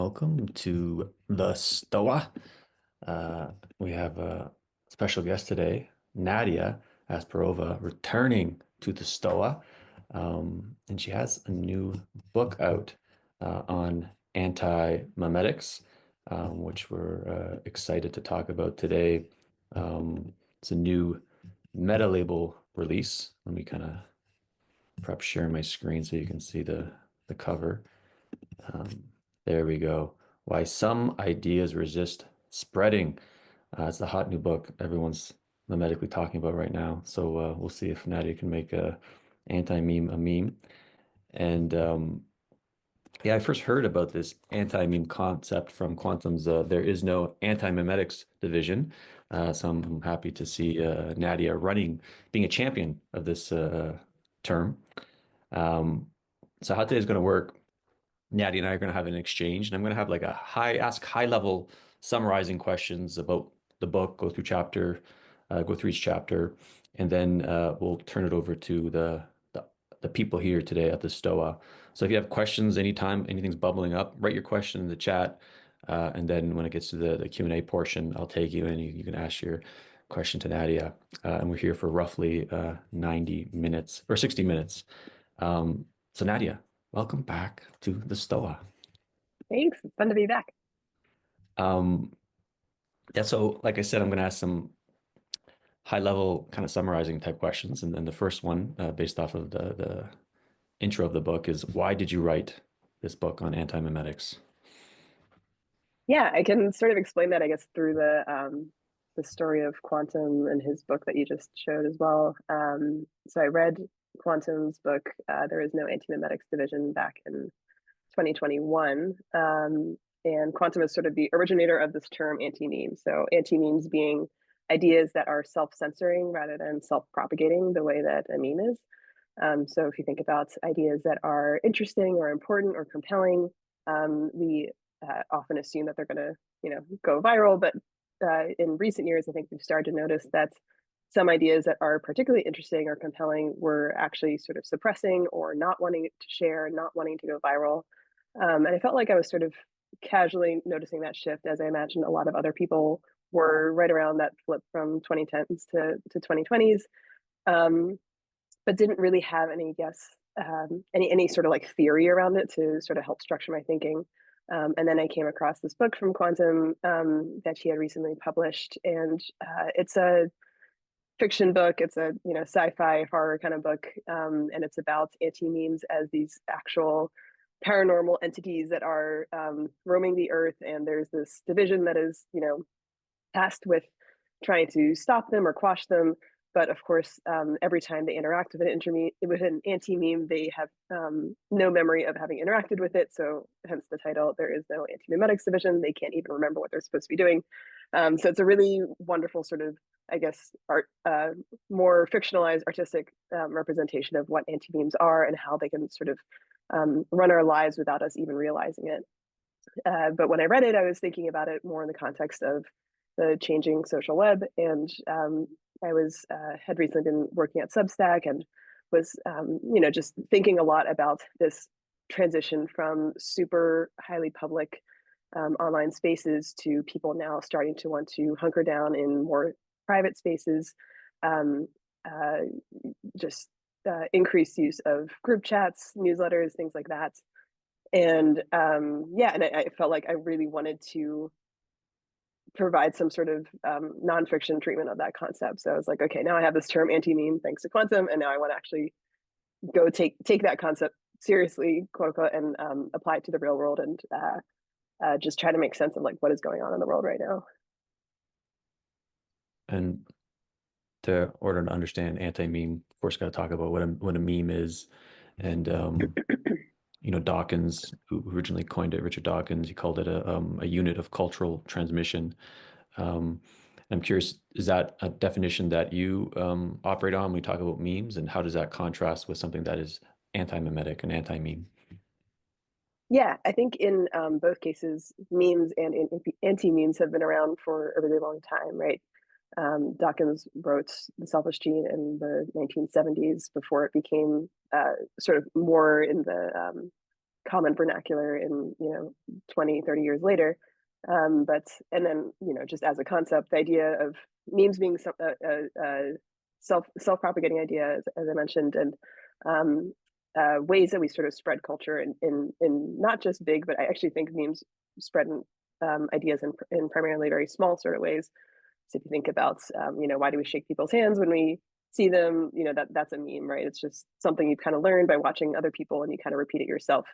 welcome to the Stoa. We have a special guest today, Nadia Asparouhova, returning to the Stoa. And she has a new book out on anti-memetics, which we're excited to talk about today. It's a new meta label release. Let me kind of perhaps share my screen so you can see the cover. There we go. Why Some Ideas Resist Spreading. It's the hot new book everyone's memetically talking about right now. So we'll see if Nadia can make a anti-meme a meme. And yeah, I first heard about this anti-meme concept from Quantum's There Is No Anti-Memetics division. So I'm happy to see Nadia being a champion of this term. Um, so how today's going to work, Nadia and I are going to have an exchange, and I'm going to have like ask high level summarizing questions about the book, go through each chapter, and then we'll turn it over to the people here today at the Stoa. So if you have questions anytime, anything's bubbling up, write your question in the chat, and then when it gets to the Q&A portion, I'll take you and you can ask your question to Nadia. And we're here for roughly 90 minutes or 60 minutes. So Nadia, welcome back to the Stoa. Thanks. It's fun to be back. Um, yeah, so like I said, I'm going to ask some high level kind of summarizing type questions. And then the first one, based off of the intro of the book, is why did you write this book on anti-memetics? Yeah, I can sort of explain that, I guess, through the story of Quantum and his book that you just showed as well. So I read Quantum's book, There Is No Antimemetics Division, back in 2021. And Quantum is sort of the originator of this term anti-meme. So anti-memes being ideas that are self-censoring rather than self-propagating the way that a meme is. So if you think about ideas that are interesting or important or compelling, we often assume that they're going to, go viral. But in recent years, I think we've started to notice that some ideas that are particularly interesting or compelling were actually sort of suppressing or not wanting to share, not wanting to go viral. And I felt like I was sort of casually noticing that shift, as I imagine a lot of other people were right around that flip from 2010s to 2020s. But didn't really have any any sort of like theory around it to sort of help structure my thinking. And then I came across this book from Quantum that she had recently published, and it's a fiction book. It's a sci-fi horror kind of book, and it's about anti-memes as these actual paranormal entities that are roaming the earth, and there's this division that is tasked with trying to stop them or quash them. But of course, every time they interact with an anti-meme, they have no memory of having interacted with it. So hence the title, There Is No Anti-Memetics Division. They can't even remember what they're supposed to be doing. So it's a really wonderful sort of, I guess, more fictionalized artistic representation of what anti-memes are and how they can sort of run our lives without us even realizing it. But when I read it, I was thinking about it more in the context of the changing social web, and I had recently been working at Substack and was just thinking a lot about this transition from super highly public online spaces to people now starting to want to hunker down in more private spaces, um, uh, just increased use of group chats, newsletters, things like that. And yeah, and I felt like I really wanted to provide some sort of nonfiction treatment of that concept. So I was like, okay, now I have this term anti-meme thanks to Quantum, and now I want to actually go take that concept seriously, quote unquote, and apply it to the real world, and just try to make sense of like what is going on in the world right now. And to order to understand anti-meme, of course, got to talk about what a meme is. And Dawkins, who originally coined it, Richard Dawkins, he called it a unit of cultural transmission. Um, I'm curious, is that a definition that you operate on when we talk about memes, and how does that contrast with something that is anti-memetic and anti-meme? Yeah, I think in both cases, memes and anti-memes have been around for a really long time, right? Dawkins wrote The Selfish Gene in the 1970s before it became sort of more in the common vernacular in 20, 30 years later. And then just as a concept, the idea of memes being self-propagating idea, as I mentioned, and ways that we sort of spread culture in not just big, but I actually think memes spread ideas in primarily very small sort of ways. So if you think about, why do we shake people's hands when we see them? That's a meme, right? It's just something you kind of learn by watching other people and you kind of repeat it yourself.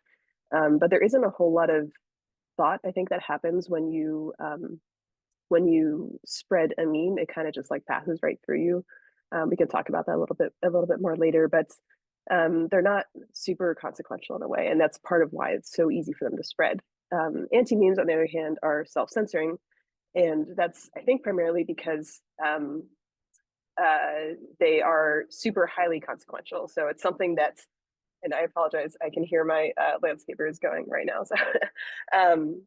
But there isn't a whole lot of thought, I think, that happens when you spread a meme. It kind of just like passes right through you. We can talk about that a little bit more later, but they're not super consequential in a way, and that's part of why it's so easy for them to spread. Anti-memes, on the other hand, are self-censoring, and that's, I think, primarily because they are super highly consequential. So it's something that's, and I apologize, I can hear my landscapers going right now. So um,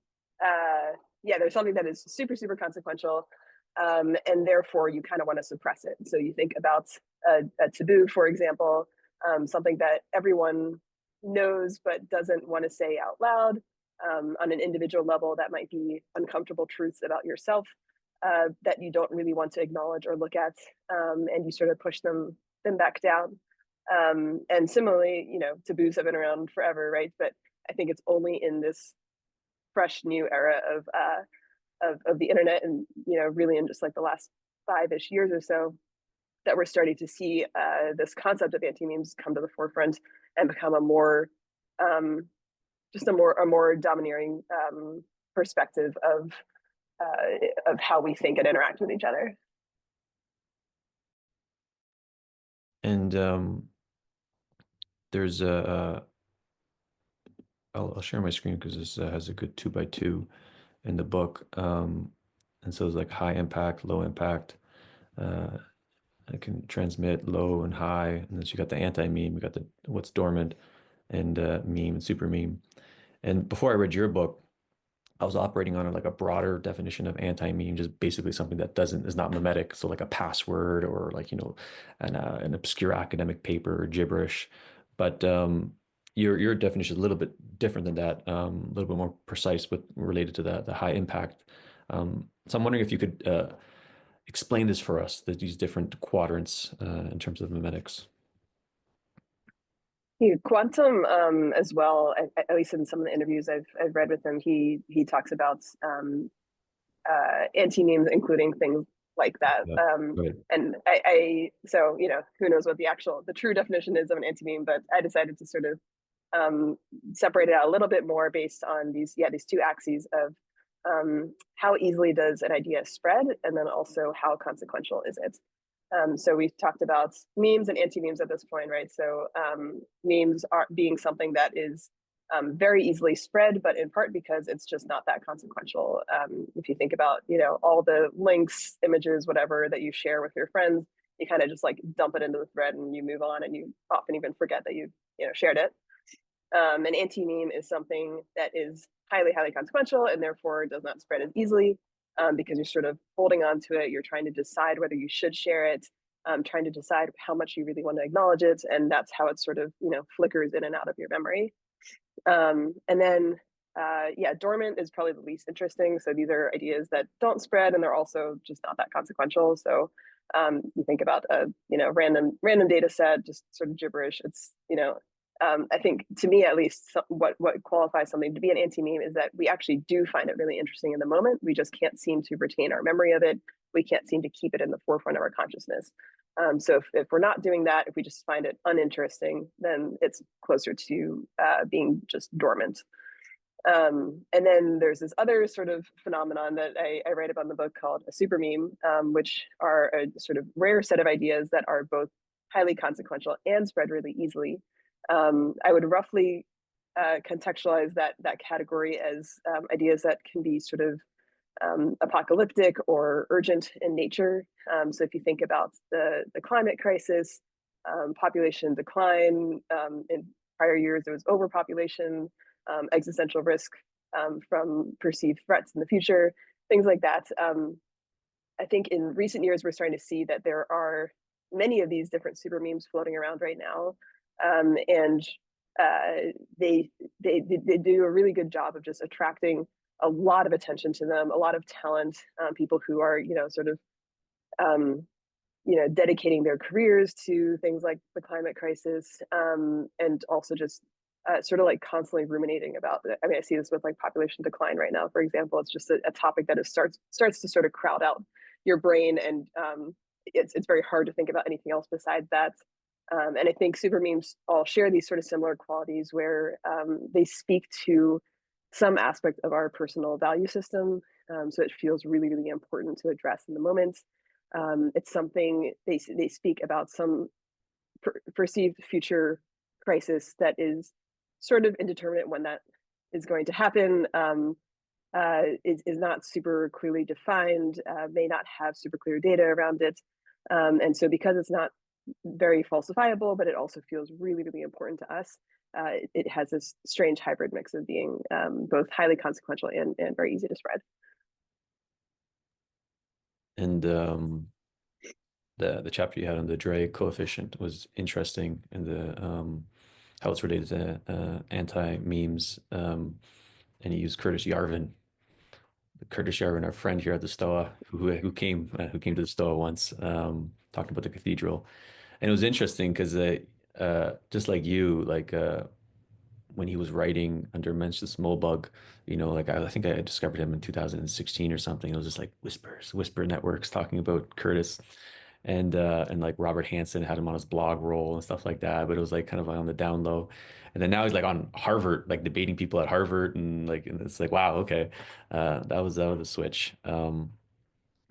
yeah, there's something that is super, super consequential. And therefore you kind of want to suppress it. So you think about a taboo, for example, something that everyone knows but doesn't want to say out loud. On an individual level, that might be uncomfortable truths about yourself that you don't really want to acknowledge or look at, and you sort of push them back down. And similarly, taboos have been around forever, right? But I think it's only in this fresh new era of the internet, and really in just like the last 5-ish years or so, that we're starting to see this concept of anti-memes come to the forefront and become a more just a more domineering perspective of how we think and interact with each other. And there's I'll share my screen because this has a good 2x2 in the book. And so it's like high impact, low impact. Uh, I can transmit low and high, and then you got the anti-meme, you got the what's dormant, and meme and super meme. And before I read your book, I was operating on like a broader definition of anti-meme, just basically something that is not memetic. So like a password or like, an obscure academic paper or gibberish. But your definition is a little bit different than that, a little bit more precise, but related to the high impact. So I'm wondering if you could explain this for us, these different quadrants in terms of memetics. Yeah, Quantum, as well, at least in some of the interviews I've read with him, he talks about anti-memes, including things like that. Yeah. Right. And so who knows what the true definition is of an anti-meme, but I decided to sort of separate it out a little bit more based on these two axes of how easily does an idea spread, and then also how consequential is it. So we've talked about memes and anti-memes at this point, right? So memes are being something that is very easily spread, but in part because it's just not that consequential. If you think about, all the links, images, whatever that you share with your friends, you kind of just like dump it into the thread and you move on, and you often even forget that you shared it. An anti-meme is something that is highly, highly consequential and therefore does not spread as easily, because you're sort of holding on to it. You're trying to decide whether you should share it, trying to decide how much you really want to acknowledge it. And that's how it sort of, flickers in and out of your memory. And then, dormant is probably the least interesting. So these are ideas that don't spread, and they're also just not that consequential. So you think about a random data set, just sort of gibberish. It's I think, to me at least, what qualifies something to be an anti-meme is that we actually do find it really interesting in the moment. We just can't seem to retain our memory of it. We can't seem to keep it in the forefront of our consciousness. So if we're not doing that, if we just find it uninteresting, then it's closer to being just dormant. And then there's this other sort of phenomenon that I write about in the book called a super meme, which are a sort of rare set of ideas that are both highly consequential and spread really easily. I would roughly contextualize that category as ideas that can be sort of apocalyptic or urgent in nature. So if you think about the climate crisis, population decline, in prior years there was overpopulation, existential risk from perceived threats in the future, things like that. I think in recent years we're starting to see that there are many of these different super memes floating around right now, and they, they do a really good job of just attracting a lot of attention to them, a lot of talent, people who are, sort of, um, dedicating their careers to things like the climate crisis, and also just sort of like constantly ruminating about it. I mean, I see this with like population decline right now, for example. It's just a topic that starts to sort of crowd out your brain, and it's very hard to think about anything else besides that. And I think super memes all share these sort of similar qualities where they speak to some aspect of our personal value system. So it feels really, really important to address in the moment. It's something they speak about some perceived future crisis that is sort of indeterminate when that is going to happen. Is not super clearly defined, may not have super clear data around it. And so because it's not very falsifiable, but it also feels really, really important to us, it has this strange hybrid mix of being both highly consequential and very easy to spread. And the chapter you had on the Drake coefficient was interesting, and the how it's related to anti-memes. And he used Curtis Yarvin, Curtis Yarvin, our friend here at the Stoa, who came to the Stoa once, talking about the cathedral. And it was interesting because just like you, like when he was writing under Mencius Moldbug, like I think I discovered him in 2016 or something. It was just like whisper networks talking about Curtis, and like Robert Hansen had him on his blog roll and stuff like that. But it was like kind of like on the down low. And then now he's like on Harvard, like debating people at Harvard, and it's like wow, okay, that was a switch.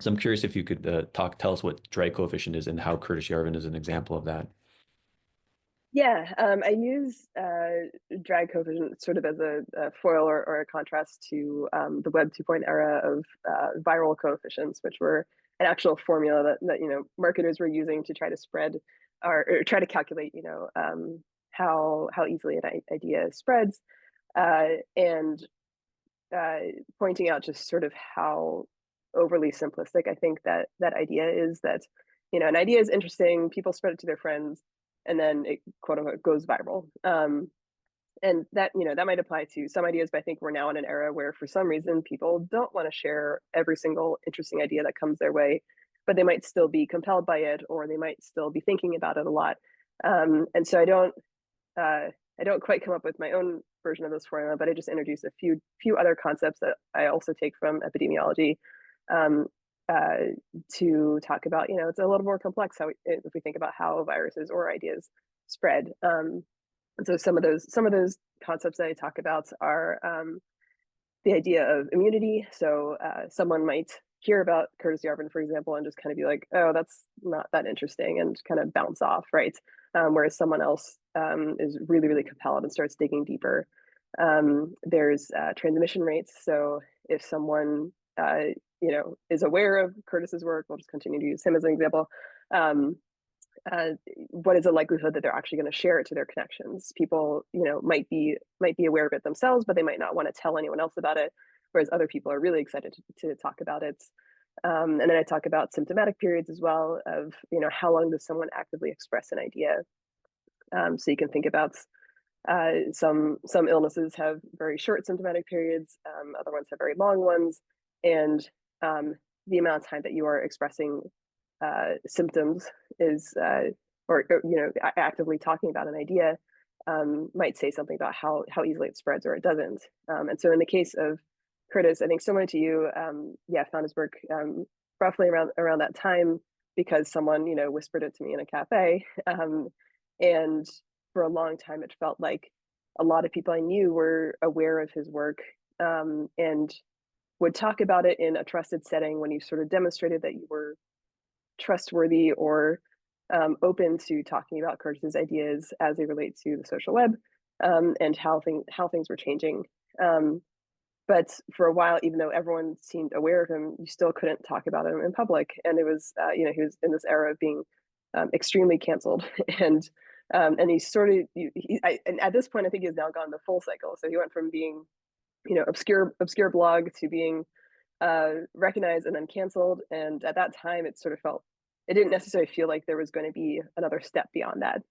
So I'm curious if you could tell us what Drake coefficient is and how Curtis Yarvin is an example of that. Yeah, I use drag coefficient sort of as a foil or a contrast to the Web 2.0 era of viral coefficients, which were an actual formula that marketers were using to try to spread or try to calculate how easily an idea spreads, and uh, pointing out just sort of how overly simplistic I think that idea is. That an idea is interesting, people spread it to their friends, and then it quote unquote goes viral. And that that might apply to some ideas, but I think we're now in an era where for some reason people don't want to share every single interesting idea that comes their way, but they might still be compelled by it, or they might still be thinking about it a lot. And so I don't quite come up with my own version of this formula, but I just introduce a few other concepts that I also take from epidemiology, um, uh, to talk about. It's a little more complex if we think about how viruses or ideas spread. And so some of those concepts that I talk about are the idea of immunity. So someone might hear about Curtis Yarvin, for example, and just kind of be like, "Oh, that's not that interesting," and kind of bounce off, right? Whereas someone else is really, really compelled and starts digging deeper. There's transmission rates. So if someone is aware of Curtis's work, we'll just continue to use him as an example. Um, uh, what is the likelihood that they're actually going to share it to their connections? People, might be aware of it themselves, but they might not want to tell anyone else about it. Whereas other people are really excited to talk about it. And then I talk about symptomatic periods as well of, how long does someone actively express an idea? So you can think about some illnesses have very short symptomatic periods, other ones have very long ones, and the amount of time that you are expressing symptoms is, or actively talking about an idea, might say something about how easily it spreads or it doesn't. And so in the case of Curtis, I think similar to you, found his work roughly around that time because someone whispered it to me in a cafe, and for a long time it felt like a lot of people I knew were aware of his work, and would talk about it in a trusted setting when you sort of demonstrated that you were trustworthy or open to talking about Curtis's ideas as they relate to the social web, and how things were changing. Um, but for a while, even though everyone seemed aware of him, you still couldn't talk about him in public. And it was, he was in this era of being extremely canceled, and he's sort of, and at this point, I think he's now gone the full cycle. So he went from being, obscure blog to being recognized and then canceled. And at that time, it didn't necessarily feel like there was going to be another step beyond that.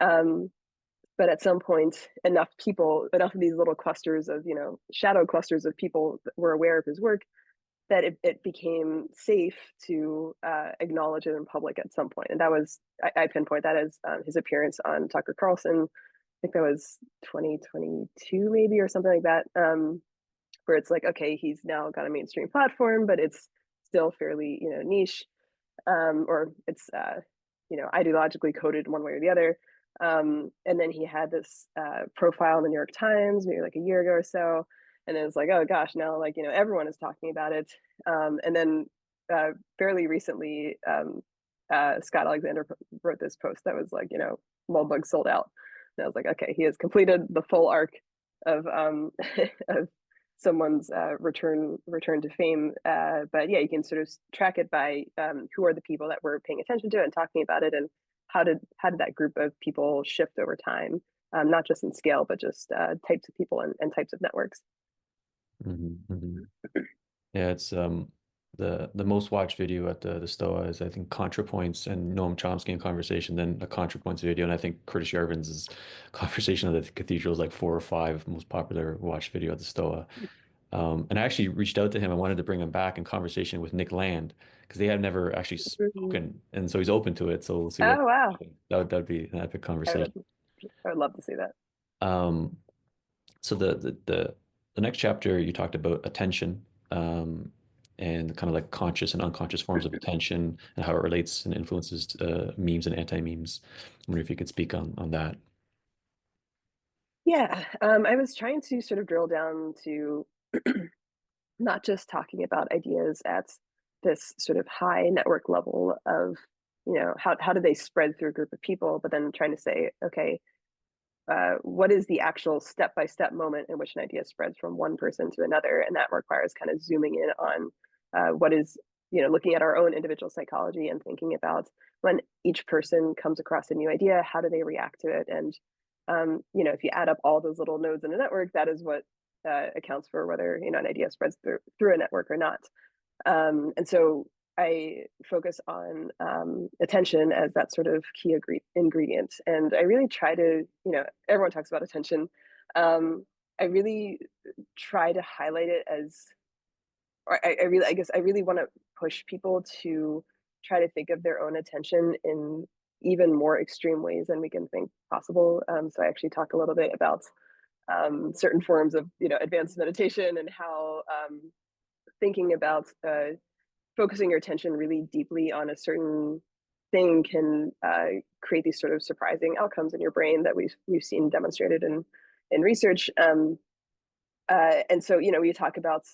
Um, But at some point, enough of these little clusters of, shadow clusters of people that were aware of his work, that it became safe to acknowledge it in public at some point. And that was, I pinpoint that as his appearance on Tucker Carlson. I think that was 2022 maybe, or something like that, where it's like, okay, he's now got a mainstream platform, but it's still fairly, niche, or it's, ideologically coded one way or the other. And then he had this profile in the New York Times maybe like a year ago or so, and it was like, oh gosh, now like, everyone is talking about it. And then fairly recently, Scott Alexander wrote this post that was like, Moldbug sold out. And I was like, okay, he has completed the full arc of of someone's return to fame. But yeah, you can sort of track it by who are the people that were paying attention to it and talking about it, and how did that group of people shift over time, not just in scale, but just types of people and types of networks. Mm-hmm. Yeah, it's the most watched video at the Stoa is I think ContraPoints and Noam Chomsky in conversation, then a ContraPoints video, and I think Curtis Yarvin's conversation of the cathedral is like 4 or 5 most popular watched video at the Stoa. And I actually reached out to him. I wanted to bring him back in conversation with Nick Land because they have never actually Mhm. spoken, and so he's open to it. So we'll see what Oh wow, that'd be an epic I conversation. would I would love to see that. Um, so the next chapter you talked about attention, and kind of like conscious and unconscious forms of attention and how it relates and influences memes and anti-memes. I wonder if you could speak on that. Yeah, I was trying to sort of drill down to not just talking about ideas at this sort of high network level of, how do they spread through a group of people, but then trying to say, okay, what is the actual step-by-step moment in which an idea spreads from one person to another, and that requires kind of zooming in on what is, looking at our own individual psychology and thinking about when each person comes across a new idea, how do they react to it, and if you add up all those little nodes in a network, that is what accounts for whether an idea spreads through a network or not. And so I focus on attention as that sort of key ingredient. And I really try to, everyone talks about attention. I really try to highlight it as, or I guess I really want to push people to try to think of their own attention in even more extreme ways than we can think possible. So I actually talk a little bit about certain forms of, advanced meditation, and how thinking about focusing your attention really deeply on a certain thing can create these sort of surprising outcomes in your brain that we've seen demonstrated in research. And so, we talk about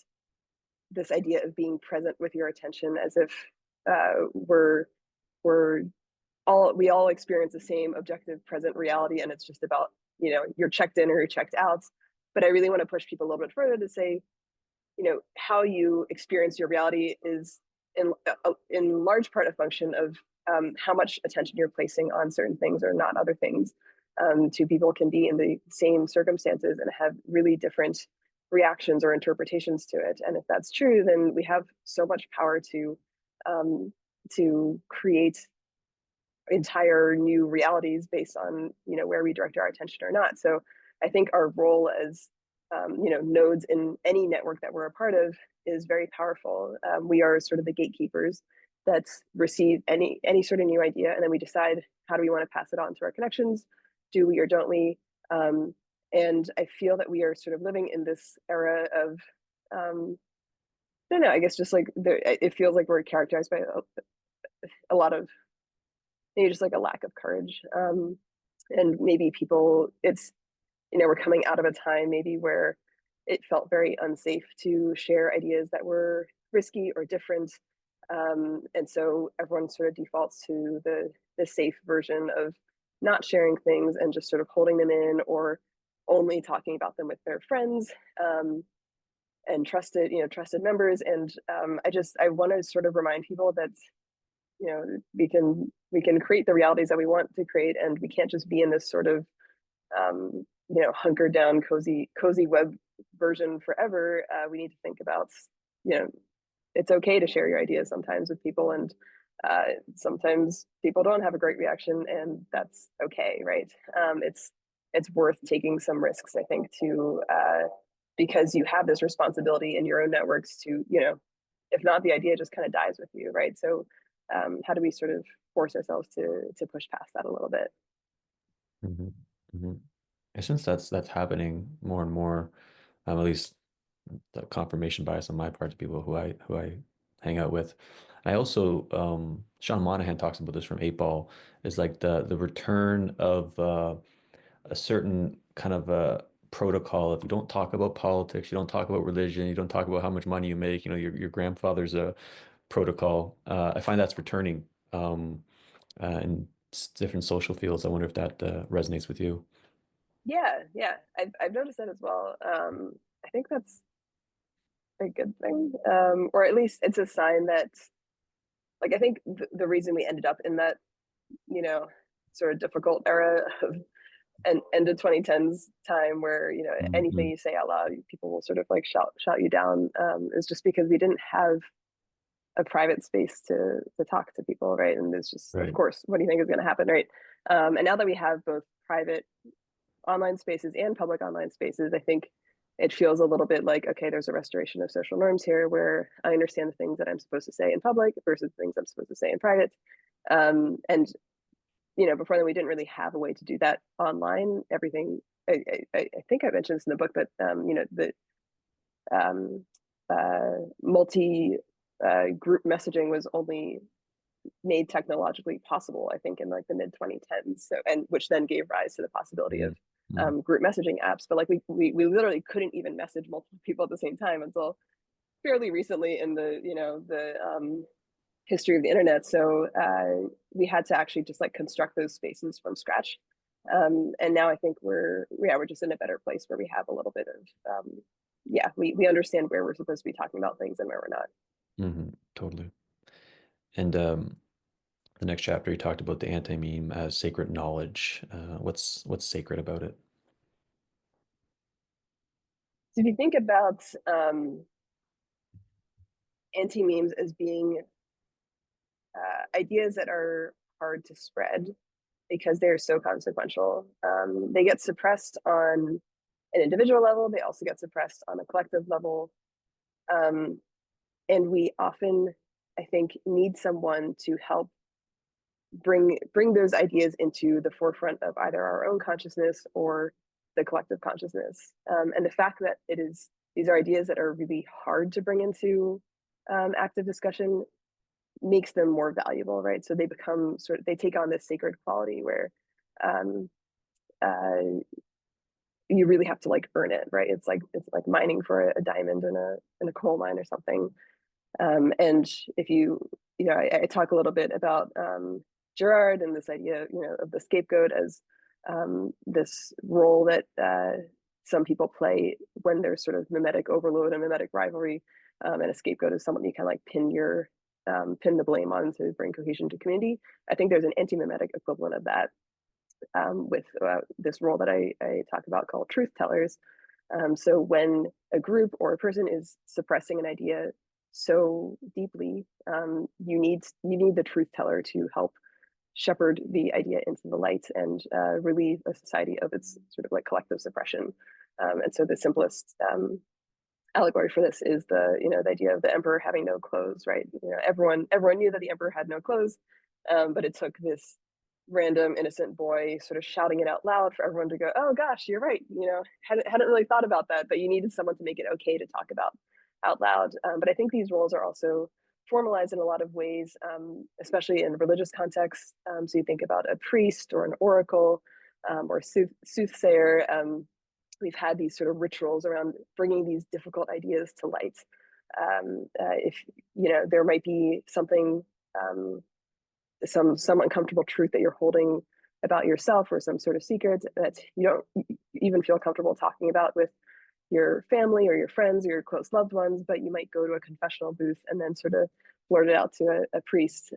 this idea of being present with your attention as if we're we all experience the same objective present reality, and it's just about, you're checked in or you're checked out. But I really want to push people a little bit further to say, how you experience your reality is in large part a function of how much attention you're placing on certain things or not other things. Two people can be in the same circumstances and have really different reactions or interpretations to it. And if that's true, then we have so much power um, to create entire new realities based on where we direct our attention or not. So I think our role as nodes in any network that we're a part of is very powerful. We are sort of the gatekeepers that receive any sort of new idea, and then we decide how do we want to pass it on to our connections. Do we or don't we? And I feel that we are sort of living in this era of I don't know. I guess just like it feels like we're characterized by a lot of maybe just like a lack of courage, and maybe people. It's we're coming out of a time maybe where it felt very unsafe to share ideas that were risky or different. And so everyone sort of defaults to the safe version of not sharing things and just sort of holding them in, or only talking about them with their friends, and trusted members. And I want to sort of remind people that we can create the realities that we want to create, and we can't just be in this sort of hunkered down, cozy web version forever. We need to think about, it's okay to share your ideas sometimes with people, and sometimes people don't have a great reaction, and that's okay, right? it's worth taking some risks, I think, to because you have this responsibility in your own networks to, if not, the idea just kind of dies with you, right? So how do we sort of force ourselves to push past that a little bit? Hmm. Hmm. Since that's happening more and more, at least the confirmation bias on my part to people who I hang out with. I also Sean Monahan talks about this from 8 Ball, is like the return of a certain kind of a protocol. If you don't talk about politics, you don't talk about religion, you don't talk about how much money you make, your grandfather's protocol. I find that's returning in different social fields. I wonder if that resonates with you. Yeah, yeah, I've noticed that as well. I think that's a good thing, or at least it's a sign that, like, I think the reason we ended up in that, you know, sort of difficult era of and end of 2010s time where anything Hmm. you say out loud people will sort of like shout you down, is just because we didn't have a private space to talk to people, right? And it's just, of Right. course, what do you think is going to happen, right? And now that we have both private online spaces and public online spaces, I think it feels a little bit like, okay, there's a restoration of social norms here where I understand the things that I'm supposed to say in public versus things I'm supposed to say in private. And before then we didn't really have a way to do that online. Everything, I think I mentioned this in the book, but the um, multi group messaging was only made technologically possible, I think, in like the mid 2010s. So, and which then gave rise to the possibility of Hmm. group messaging apps. But like we literally couldn't even message multiple people at the same time until fairly recently in the history of the internet. So we had to actually just like construct those spaces from scratch. And now I think we're just in a better place where we have a little bit of yeah, we understand where we're supposed to be talking about things and where we're not. Hmm. Totally. And the next chapter, you talked about the anti-meme as sacred knowledge. What's sacred about it? So if you think about anti memes as being ideas that are hard to spread because they're so consequential, they get suppressed on an individual level. They also get suppressed on a collective level. Um, and we often, I think, need someone to help bring those ideas into the forefront of either our own consciousness or the collective consciousness. And the fact that these are ideas that are really hard to bring into active discussion makes them more valuable, right? So they become they take on this sacred quality where um, uh, you really have to like earn it, right? It's like mining for a diamond in a coal mine or something. And if I talk a little bit about Girard and this idea, of the scapegoat as this role that some people play when there's sort of mimetic overload and mimetic rivalry, and a scapegoat is someone you kind of like pin the blame on to bring cohesion to community. I think there's an anti-mimetic equivalent of that with this role that I talk about called truth tellers. So when a group or a person is suppressing an idea so deeply, you need the truth teller to help shepherd the idea into the light and relieve a society of its sort of like collective suppression. And so the simplest allegory for this is the idea of the emperor having no clothes, right? Everyone knew that the emperor had no clothes, but it took this random innocent boy sort of shouting it out loud for everyone to go, oh gosh, you're right. Hadn't really thought about that, but you needed someone to make it okay to talk about out loud. But I think these roles are also formalized in a lot of ways, especially in religious contexts. So you think about a priest or an oracle, or soothsayer. We've had these sort of rituals around bringing these difficult ideas to light. If there might be something, some uncomfortable truth that you're holding about yourself, or some sort of secret that you don't even feel comfortable talking about with your family or your friends or your close loved ones, but you might go to a confessional booth and then sort of blurt it out to a priest,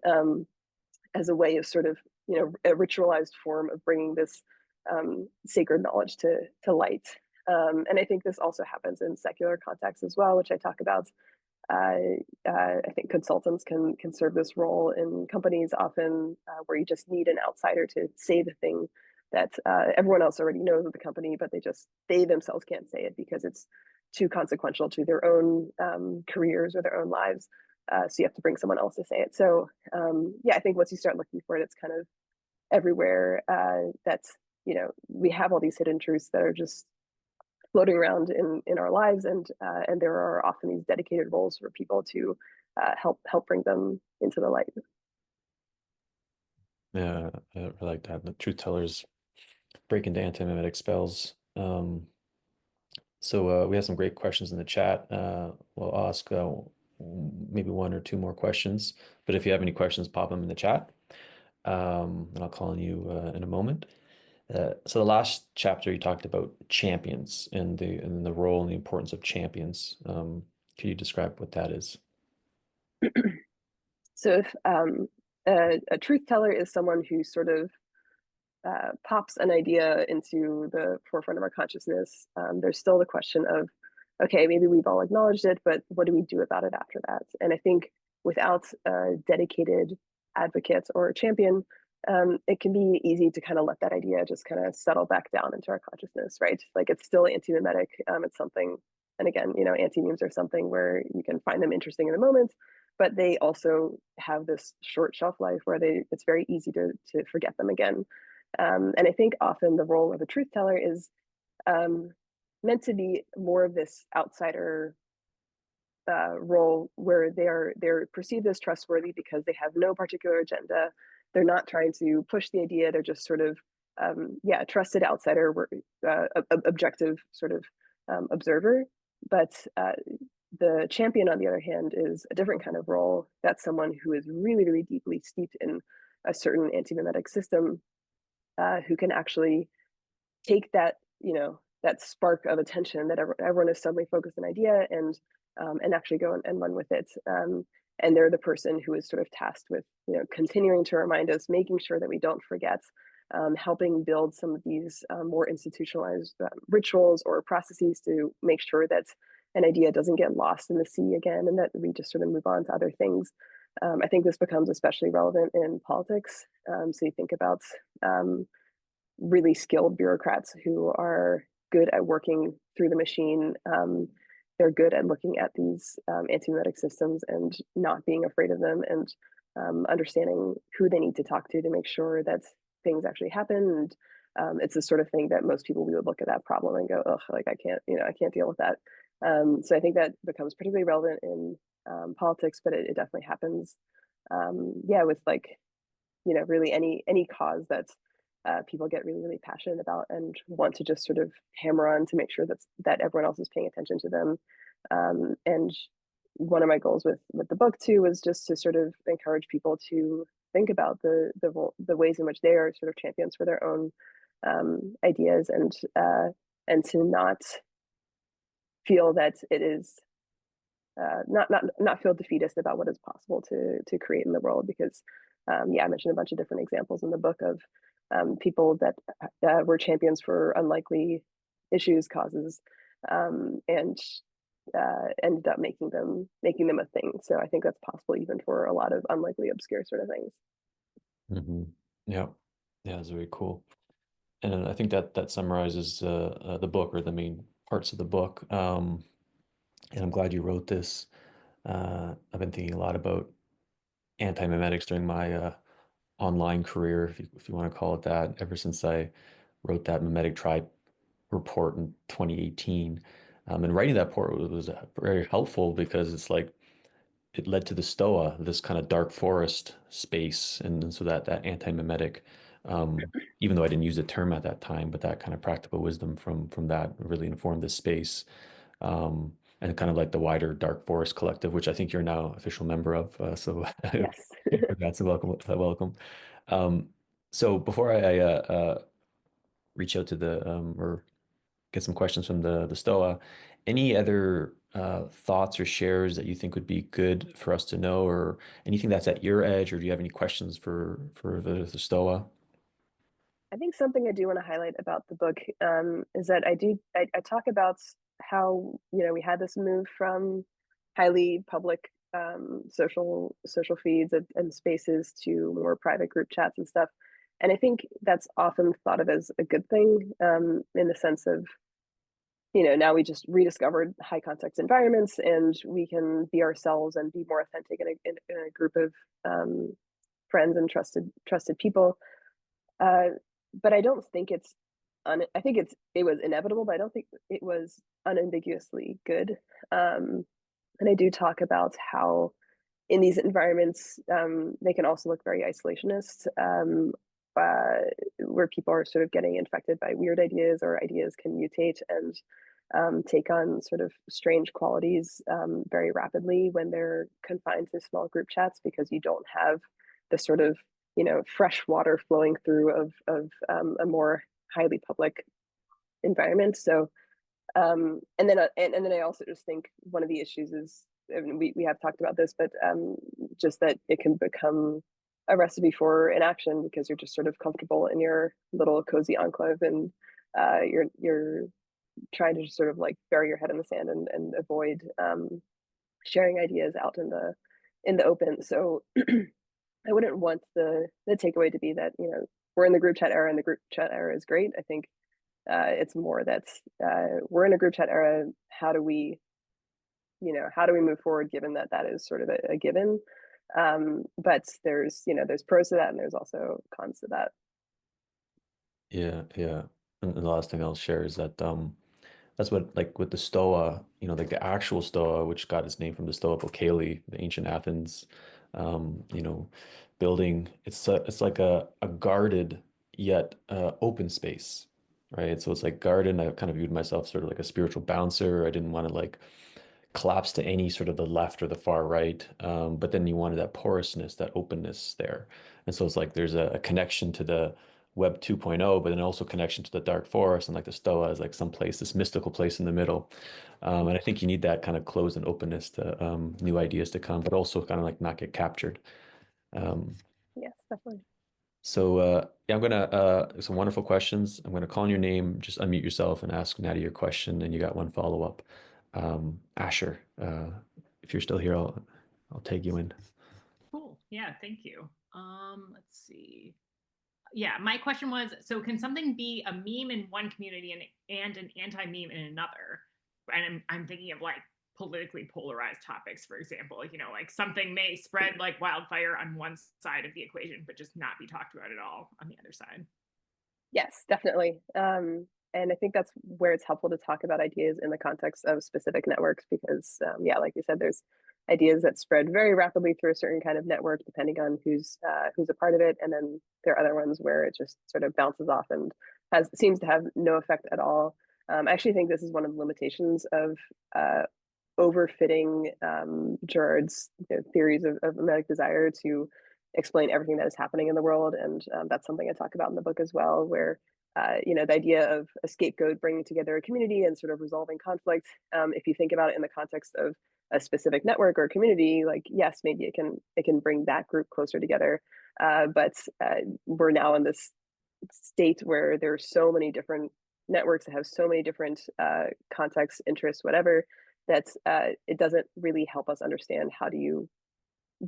as a way of sort of a ritualized form of bringing this sacred knowledge to light. And I think this also happens in secular contexts as well, which I talk about. I think consultants can serve this role in companies often, where you just need an outsider to say the thing that everyone else already knows of the company, but they themselves can't say it because it's too consequential to their own careers or their own lives. So you have to bring someone else to say it. So yeah, I think once you start looking for it, it's kind of everywhere. That's we have all these hidden truths that are just floating around in our lives, and there are often these dedicated roles for people to help bring them into the light. Yeah, I like that. The truth tellers break into antimemetic spells. So we have some great questions in the chat. We'll ask maybe one or two more questions, but if you have any questions, pop them in the chat, and I'll call on you in a moment. So the last chapter you talked about champions and the role and the importance of champions. Can you describe what that is? So if a truth teller is someone who sort of pops an idea into the forefront of our consciousness, there's still the question of, okay, maybe we've all acknowledged it, but what do we do about it after that? And I think without a dedicated advocate or a champion, it can be easy to kind of let that idea just kind of settle back down into our consciousness, right? Like it's still anti-memetic. It's something, and again, anti-memes are something where you can find them interesting in the moment, but they also have this short shelf life where it's very easy to forget them again. And I think often the role of a truth teller is meant to be more of this outsider role where they're perceived as trustworthy because they have no particular agenda. They're not trying to push the idea. They're just sort of a trusted outsider, objective sort of observer. But the champion, on the other hand, is a different kind of role. That's someone who is really, really deeply steeped in a certain anti-memetic system, who can actually take that spark of attention that everyone is suddenly focused on an idea and actually go and run with it. And they're the person who is sort of tasked with continuing to remind us, making sure that we don't forget, helping build some of these more institutionalized rituals or processes to make sure that an idea doesn't get lost in the sea again, and that we just sort of move on to other things. I think this becomes especially relevant in politics. So you think about really skilled bureaucrats who are good at working through the machine. They're good at looking at these anti-memetic systems and not being afraid of them, and understanding who they need to talk to make sure that things actually happen. And it's the sort of thing that most people, we would look at that problem and go, "Oh, like I can't deal with that." So I think that becomes particularly relevant in politics, but it definitely happens, yeah, with like really any cause that people get really, really passionate about and want to just sort of hammer on to make sure that everyone else is paying attention to them. And one of my goals with the book too was just to sort of encourage people to think about the ways in which they are sort of champions for their own ideas, and to not feel that it is not feel defeatist about what is possible to create in the world, because yeah, I mentioned a bunch of different examples in the book of people that were champions for unlikely issues, causes, and ended up making them a thing. So I think that's possible even for a lot of unlikely, obscure sort of things. Mm-hmm. Yeah, yeah, it's very cool. And I think that summarizes the book, or the main parts of the book. And I'm glad you wrote this. I've been thinking a lot about anti-memetics during my online career, if you want to call it that, ever since I wrote that memetic tribe report in 2018. And writing that report was very helpful because it's like it led to the Stoa, this kind of dark forest space, and so that anti-memetic, even though I didn't use the term at that time, but that kind of practical wisdom from that really informed this space. And kind of like the wider Dark Forest Collective, which I think you're now official member of. So Yes. congrats and welcome. Um, so before I reach out to the or get some questions from the Stoa, any other thoughts or shares that you think would be good for us to know, or anything that's at your edge, or do you have any questions for the Stoa? I think something I do want to highlight about the book is that I talk about how we had this move from highly public social feeds and spaces to more private group chats and stuff. And I think that's often thought of as a good thing, in the sense of, now we just rediscovered high context environments and we can be ourselves and be more authentic in a group of friends and trusted people. Uh, but I don't think I think it was inevitable, but I don't think it was unambiguously good. And I do talk about how in these environments, they can also look very isolationist, uh, where people are sort of getting infected by weird ideas, or ideas can mutate and take on sort of strange qualities very rapidly when they're confined to small group chats, because you don't have the sort of fresh water flowing through of a more highly public environment. So and then I also just think one of the issues is, I mean, we have talked about this, but just that it can become a recipe for inaction, because you're just sort of comfortable in your little cozy enclave, and you're trying to just sort of like bury your head in the sand and avoid sharing ideas out in the open. So I wouldn't want the takeaway to be that we're in the group chat era and the group chat era is great. I think it's more that we're in a group chat era. How do we move forward, given that that is sort of a given? But there's pros to that, and there's also cons to that. Yeah, yeah. And the last thing I'll share is that that's what, like with the Stoa, like the actual Stoa, which got its name from the Stoa Poikile, the ancient Athens, you know, building. It's like a guarded yet open space, right? So it's like guarded. I kind of viewed myself sort of like a spiritual bouncer. I didn't want to like collapse to any sort of the left or the far right. But then you wanted that porousness, that openness there. And so it's like there's a connection to the Web 2.0, but then also connection to the dark forest. And like the Stoa is like some place, this mystical place in the middle. And I think you need that kind of close and openness to new ideas to come, but also kind of like not get captured. Um, Yes, definitely. so yeah, I'm gonna some wonderful questions. I'm gonna call on your name, just unmute yourself and ask Nadia your question, and you got one follow-up. Asher, if you're still here, I'll tag you in. Cool. Yeah, thank you. Let's see. Yeah, my question was, so can something be a meme in one community and an anti-meme in another? And I'm thinking of like politically polarized topics, for example. Like something may spread like wildfire on one side of the equation, but just not be talked about at all on the other side. Yes, definitely. And I think that's where it's helpful to talk about ideas in the context of specific networks, because, yeah, like you said, there's ideas that spread very rapidly through a certain kind of network, depending on who's a part of it, and then there are other ones where it just sort of bounces off and seems to have no effect at all. I actually think this is one of the limitations of overfitting Girard's theories of mimetic desire to explain everything that is happening in the world. And that's something I talk about in the book as well, where the idea of a scapegoat bringing together a community and sort of resolving conflict. If you think about it in the context of a specific network or community, like yes, maybe it can bring that group closer together. But we're now in this state where there are so many different networks that have so many different contexts, interests, whatever, that it doesn't really help us understand how do you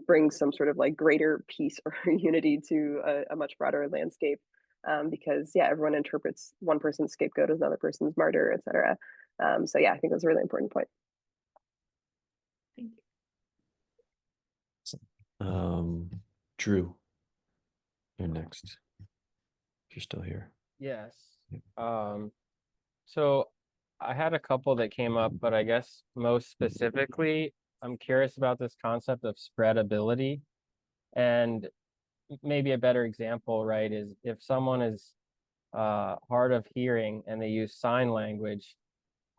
bring some sort of like greater peace or unity to a much broader landscape. Because yeah, everyone interprets one person's scapegoat as another person's martyr, etc. So yeah, I think that's a really important point. Thank you. Drew, you're next. If you're still here. Yes. So I had a couple that came up, but I guess most specifically, I'm curious about this concept of spreadability. And maybe a better example, right, is if someone is hard of hearing and they use sign language,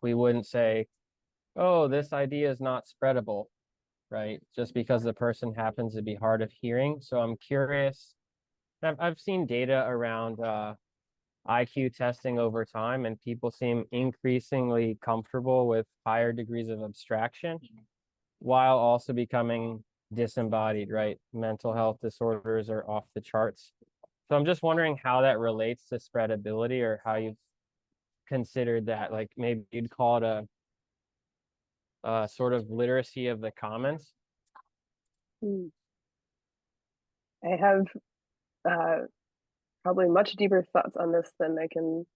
we wouldn't say, oh, this idea is not spreadable, right? Just because the person happens to be hard of hearing. So I'm curious. I've seen data around IQ testing over time, and people seem increasingly comfortable with higher degrees of abstraction while also becoming disembodied, right? Mental health disorders are off the charts. So I'm just wondering how that relates to spreadability, or how you've considered that. Like maybe you'd call it a sort of literacy of the commons. I have probably much deeper thoughts on this than I can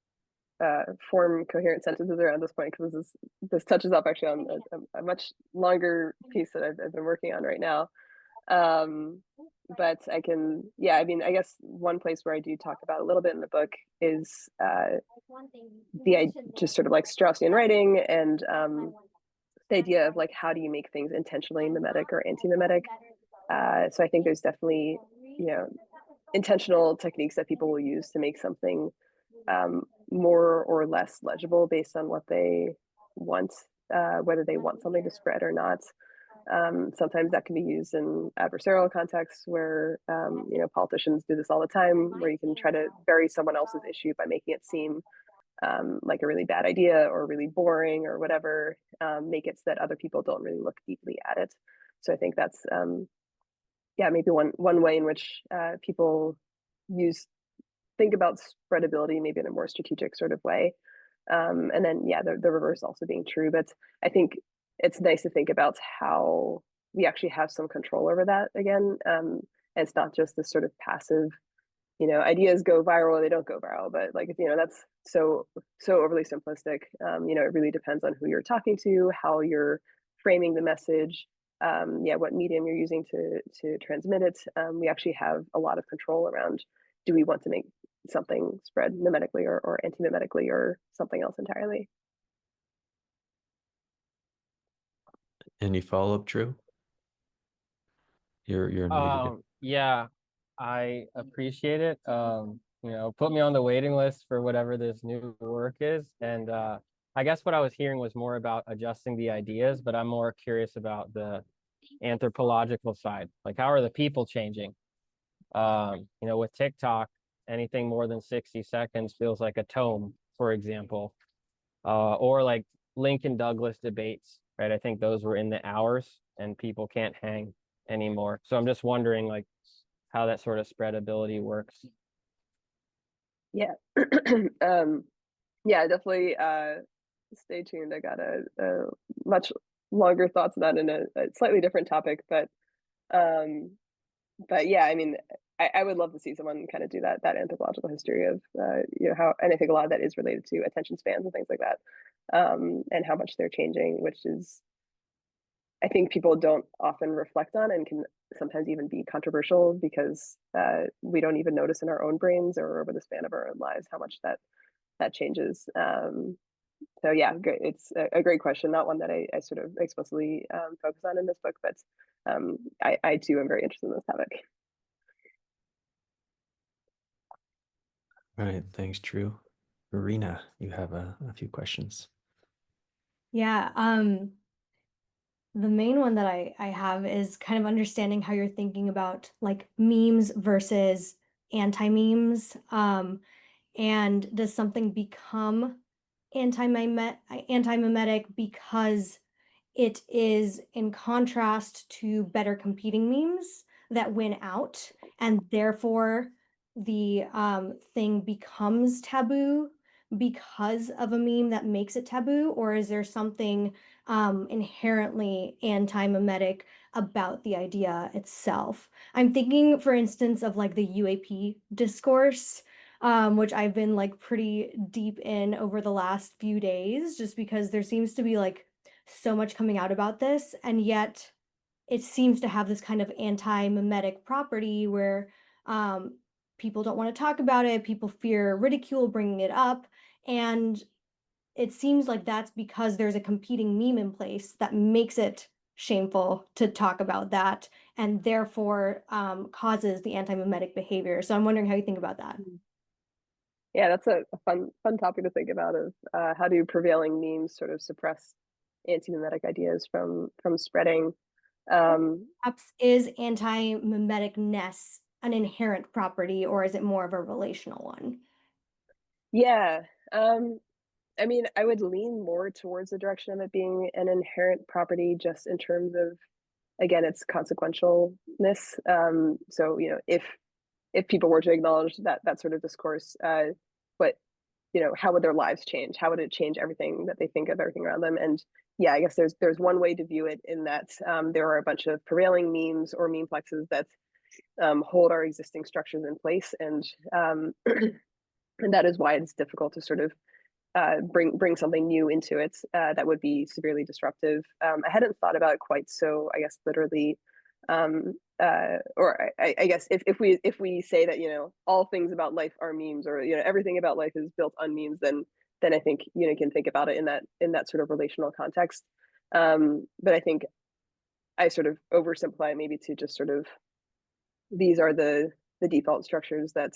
form coherent sentences around this point, because this touches up actually on a much longer piece that I've been working on right now. But I can, yeah, I mean, I guess one place where I do talk about a little bit in the book is just sort of like Straussian writing, and the idea of like, how do you make things intentionally mimetic or anti-mimetic? So I think there's definitely, intentional techniques that people will use to make something more or less legible based on what they want, whether they want something to spread or not. Sometimes that can be used in adversarial contexts where, politicians do this all the time, where you can try to bury someone else's issue by making it seem like a really bad idea or really boring or whatever, make it so that other people don't really look deeply at it. So I think that's, maybe one way in which people think about spreadability maybe in a more strategic sort of way. And then, the reverse also being true. But I think it's nice to think about how we actually have some control over that again. And it's not just this sort of passive, ideas go viral or they don't go viral, but like, that's so overly simplistic. It really depends on who you're talking to, how you're framing the message, what medium you're using to transmit it. We actually have a lot of control around, do we want to make something spread mimetically or anti-mimetically or something else entirely? Any follow-up, Drew? You're unmuted. Yeah, I appreciate it. Put me on the waiting list for whatever this new work is. And I guess what I was hearing was more about adjusting the ideas, but I'm more curious about the anthropological side. Like, how are the people changing? With TikTok, anything more than 60 seconds feels like a tome, for example. Or like Lincoln Douglas debates, right? I think those were in the hours and people can't hang anymore. So I'm just wondering like how that sort of spreadability works. Yeah. Definitely stay tuned. I got a much longer thoughts on that in a slightly different topic, um, but yeah, I mean, I would love to see someone kind of do that anthropological history of how, and I think a lot of that is related to attention spans and things like that, and how much they're changing, which is, I think, people don't often reflect on and can sometimes even be controversial because we don't even notice in our own brains or over the span of our own lives how much that changes. So yeah, great. It's a great question, not one that I sort of explicitly focus on in this book, but I too am very interested in this topic. All right, thanks, Drew. Marina, you have a few questions. Yeah, the main one that I have is kind of understanding how you're thinking about like memes versus anti-memes. And does something become anti-mimetic because it is in contrast to better competing memes that win out, and therefore the thing becomes taboo because of a meme that makes it taboo? Or is there something inherently anti-mimetic about the idea itself? I'm thinking, for instance, of like the UAP discourse, which I've been like pretty deep in over the last few days, just because there seems to be like so much coming out about this, and yet it seems to have this kind of anti-mimetic property where people don't want to talk about it, people fear ridicule bringing it up, and it seems like that's because there's a competing meme in place that makes it shameful to talk about that, and therefore causes the anti-mimetic behavior. So I'm wondering how you think about that. Yeah, that's a fun topic to think about, of how do prevailing memes sort of suppress anti-mimetic ideas from spreading. Perhaps is anti-mimeticness an inherent property, or is it more of a relational one? Yeah, I mean, I would lean more towards the direction of it being an inherent property, just in terms of, again, its consequentialness. So if people were to acknowledge that sort of discourse, but how would their lives change? How would it change everything that they think of, everything around them? And yeah, I guess there's one way to view it, in that there are a bunch of prevailing memes or meme plexes that hold our existing structures in place, and and that is why it's difficult to sort of bring something new into it that would be severely disruptive. I hadn't thought about it quite so, I guess, literally. Or I guess if we say that, you know, all things about life are memes, or, you know, everything about life is built on memes, then I think, you know, you can think about it in that sort of relational context. But I think I sort of oversimplify maybe to just sort of, these are the default structures that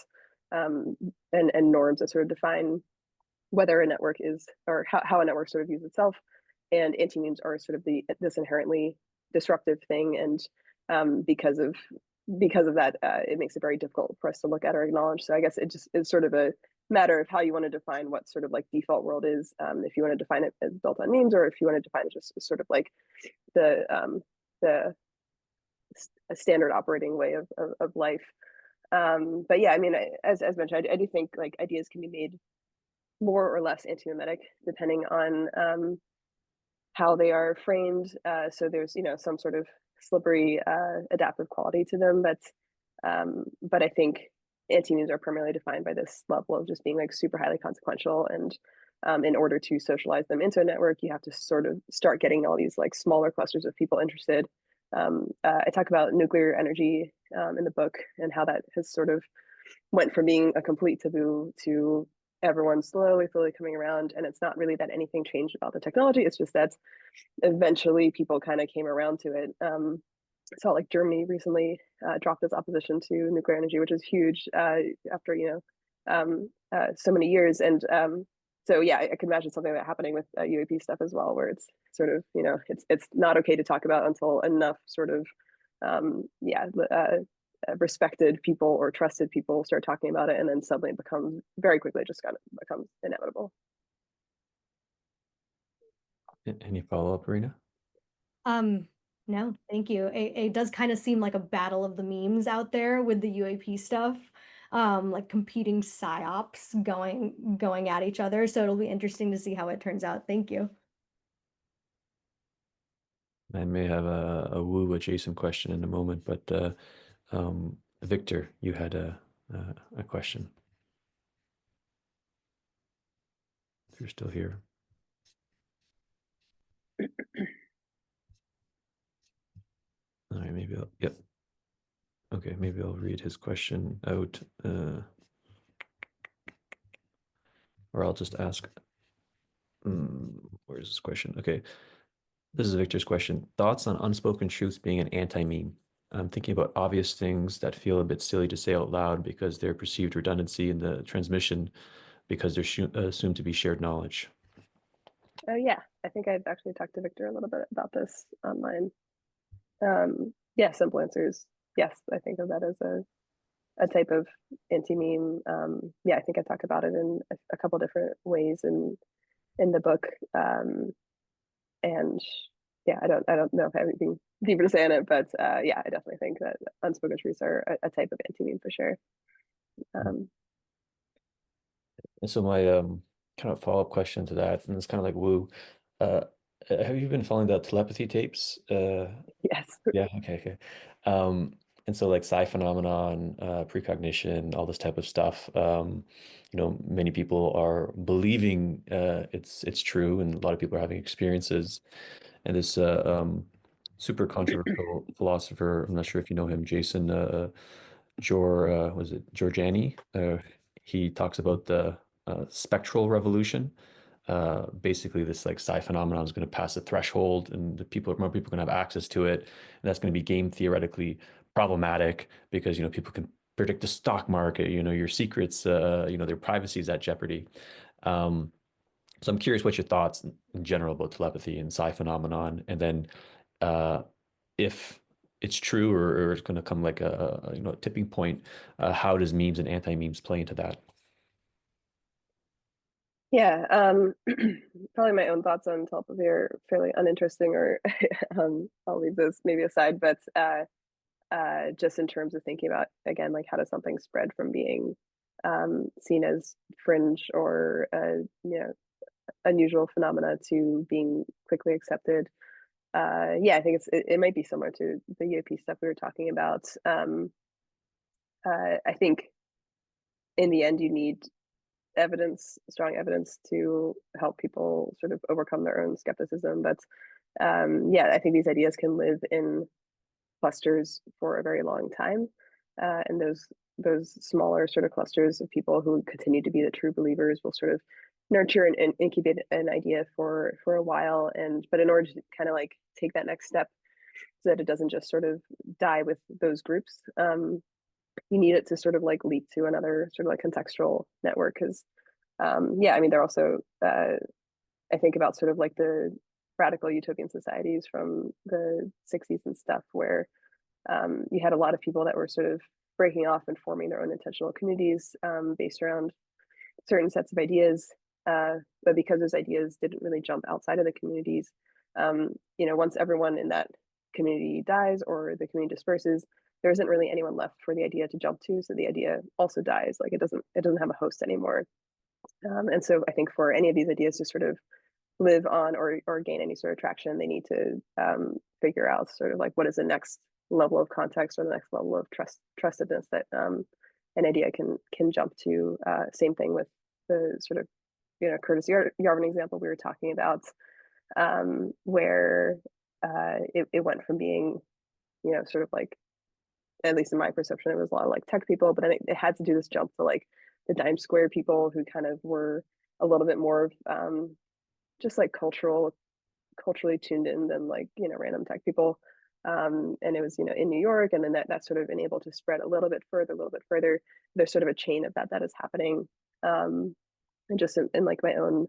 and norms that sort of define whether a network is, or how a network sort of views itself. And anti-memes are sort of this inherently disruptive thing, and because of that, it makes it very difficult for us to look at or acknowledge. So I guess it just is sort of a matter of how you want to define what sort of like default world is, if you want to define it as built on memes, or if you want to define it just as sort of like the a standard operating way of life. But yeah, I mean, as mentioned, I do think like ideas can be made more or less antimemetic depending on how they are framed. So there's, you know, some sort of slippery adaptive quality to them, but I think anti-memes are primarily defined by this level of just being like super highly consequential, and in order to socialize them into a network, you have to sort of start getting all these like smaller clusters of people interested. I talk about nuclear energy in the book, and how that has sort of went from being a complete taboo to everyone slowly coming around. And it's not really that anything changed about the technology, it's just that eventually people kind of came around to it. So like Germany recently dropped its opposition to nuclear energy, which is huge, after, you know, so many years. And so yeah, I could imagine something like that happening with UAP stuff as well, where it's sort of, you know, it's not okay to talk about until enough sort of respected people or trusted people start talking about it, and then suddenly it becomes very quickly just kind of becomes inevitable. Any follow-up, Rena? No, thank you. It does kind of seem like a battle of the memes out there with the UAP stuff, like competing psyops going at each other. So it'll be interesting to see how it turns out. Thank you. I may have a woo adjacent question in a moment, but Victor, you had a question. If you're still here. All right, maybe I'll, yep. Okay, maybe I'll read his question out, or I'll just ask, where's this question? Okay, this is Victor's question. Thoughts on unspoken truths being an anti-meme? I'm thinking about obvious things that feel a bit silly to say out loud because they're perceived redundancy in the transmission because they're assumed to be shared knowledge. Oh yeah, I think I've actually talked to Victor a little bit about this online. Yeah, simple answer is yes. I think of that as a type of anti-meme. Yeah, I think I talk about it in a couple different ways in the book. And yeah, I don't know if I have anything deeper to say on it, but yeah, I definitely think that unspoken truths are a type of anti-meme for sure. And so my kind of follow-up question to that, and it's kind of like woo, uh, have you been following the telepathy tapes? Yes. Yeah, okay. And so like psi phenomenon, precognition, all this type of stuff. You know, many people are believing it's true, and a lot of people are having experiences. And this super controversial philosopher, I'm not sure if you know him, Jason was it Giorgiani? He talks about the spectral revolution. Basically, this like psi phenomenon is going to pass a threshold, and more people are going to have access to it, and that's going to be game theoretically problematic because you know people can predict the stock market. You know your secrets. You know their privacy is at jeopardy. So I'm curious what your thoughts in general about telepathy and psi phenomenon, and then if it's true or it's going to come like a you know tipping point, how does memes and anti-memes play into that? Yeah, probably my own thoughts on telepathy are fairly uninteresting, or I'll leave those maybe aside. But just in terms of thinking about, again, like how does something spread from being seen as fringe or you know, unusual phenomena to being quickly accepted. Yeah, I think it might be similar to the UAP stuff we were talking about. I think in the end, you need evidence, strong evidence, to help people sort of overcome their own skepticism. But yeah, I think these ideas can live in clusters for a very long time, and those smaller sort of clusters of people who continue to be the true believers will sort of nurture and incubate an idea for a while. And but in order to kind of like take that next step so that it doesn't just sort of die with those groups, you need it to sort of like leap to another sort of like contextual network. Because yeah, I mean, they're also I think about sort of like the radical utopian societies from the 60s and stuff, where you had a lot of people that were sort of breaking off and forming their own intentional communities based around certain sets of ideas. But because those ideas didn't really jump outside of the communities, once everyone in that community dies or the community disperses, there isn't really anyone left for the idea to jump to. So the idea also dies. Like it doesn't have a host anymore. And so I think for any of these ideas to sort of live on or gain any sort of traction, they need to figure out sort of like what is the next level of context or the next level of trustedness that an idea can jump to. Same thing with the sort of Curtis Yarvin example we were talking about, where it went from being sort of like, at least in my perception, it was a lot of like tech people, but then it had to do this jump to like the dime square people who kind of were a little bit more just like culturally tuned in than like random tech people. And it was in New York, and then that sort of been able to spread a little bit further. There's sort of a chain of that is happening. And just in like my own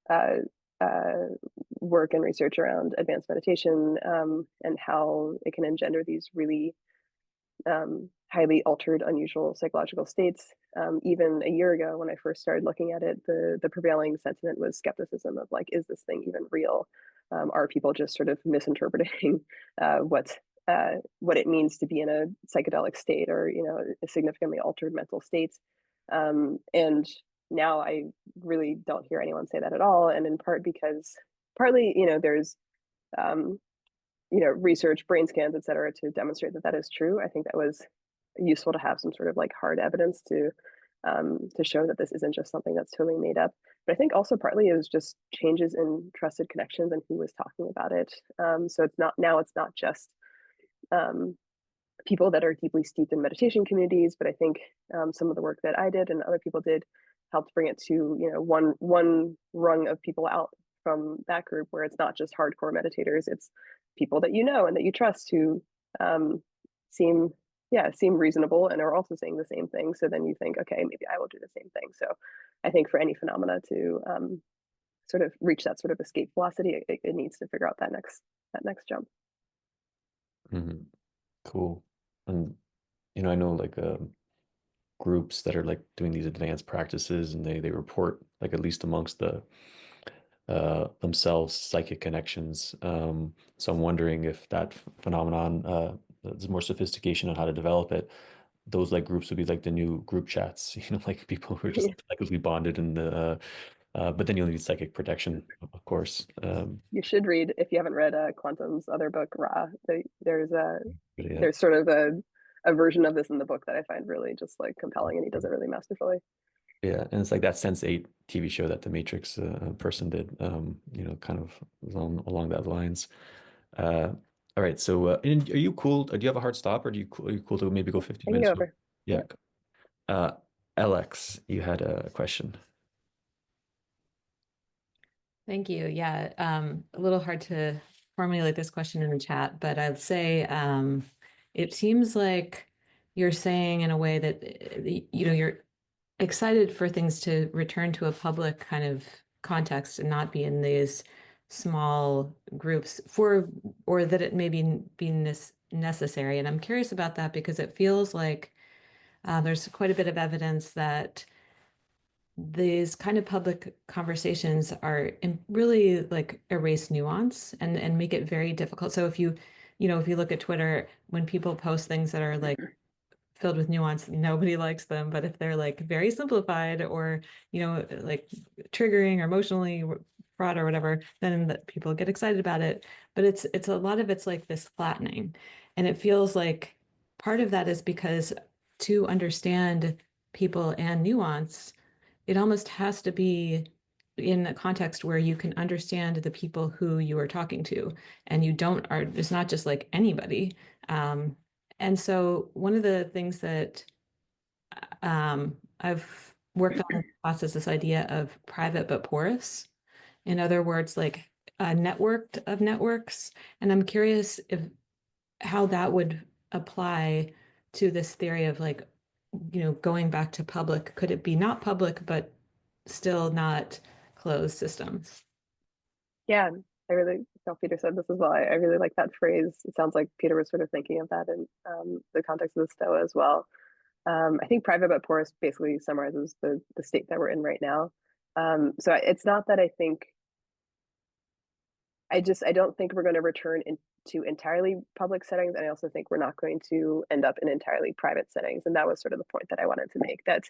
uh, uh, work and research around advanced meditation, and how it can engender these really highly altered, unusual psychological states. Even a year ago, when I first started looking at it, the prevailing sentiment was skepticism of like, is this thing even real? Are people just sort of misinterpreting what it means to be in a psychedelic state, or a significantly altered mental state? And now I really don't hear anyone say that at all, and in part because partly there's research, brain scans, et cetera, to demonstrate that is true. I think that was useful to have some sort of like hard evidence to show that this isn't just something that's totally made up. But I think also partly it was just changes in trusted connections and who was talking about it. So it's not just people that are deeply steeped in meditation communities, but I think some of the work that I did and other people did helped bring it to one rung of people out from that group, where it's not just hardcore meditators, it's people that and that you trust, who seem reasonable and are also saying the same thing. So then you think, okay, maybe I will do the same thing. So I think for any phenomena to sort of reach that sort of escape velocity, it needs to figure out that next jump. Mm-hmm. Cool. And I know like groups that are like doing these advanced practices, and they report, like, at least amongst the themselves, psychic connections. So I'm wondering if that phenomenon, there's more sophistication on how to develop it. Those like groups would be like the new group chats, like people who are just psychically bonded in the but then you'll need psychic protection, of course. You should read, if you haven't read Quantum's other book, Ra. There's Yeah. sort of a version of this in the book that I find really just like compelling, and he does it really masterfully. Yeah, and it's like that Sense8 TV show that the Matrix person did, kind of along that lines. All right, so and are you cool? Do you have a hard stop, or are you cool to maybe go 15 I can go minutes? over. Yeah. Yeah. Uh, Alex, you had a question. Thank you. Yeah, a little hard to formulate this question in the chat, but I'd say it seems like you're saying in a way that you're excited for things to return to a public kind of context and not be in these small groups, or that it may be necessary. And I'm curious about that because it feels like there's quite a bit of evidence that these kind of public conversations are really like erase nuance and make it very difficult. So if you look at Twitter, when people post things that are like filled with nuance, nobody likes them. But if they're like very simplified or, like triggering or emotionally fraught or whatever, then people get excited about it. But it's a lot of it's like this flattening. And it feels like part of that is because to understand people and nuance, it almost has to be in a context where you can understand the people who you are talking to, and it's not just like anybody. And so one of the things that I've worked on in class is this idea of private but porous. In other words, like a networked of networks. And I'm curious if how that would apply to this theory of like, going back to public. Could it be not public, but still not closed systems? Yeah, I really felt Peter said this as well. I really like that phrase. It sounds like Peter was sort of thinking of that in the context of the Stoa as well. I think private but porous basically summarizes the state that we're in right now. So it's not that I think I don't think we're going to return into entirely public settings, and I also think we're not going to end up in entirely private settings. And that was sort of the point that I wanted to make. That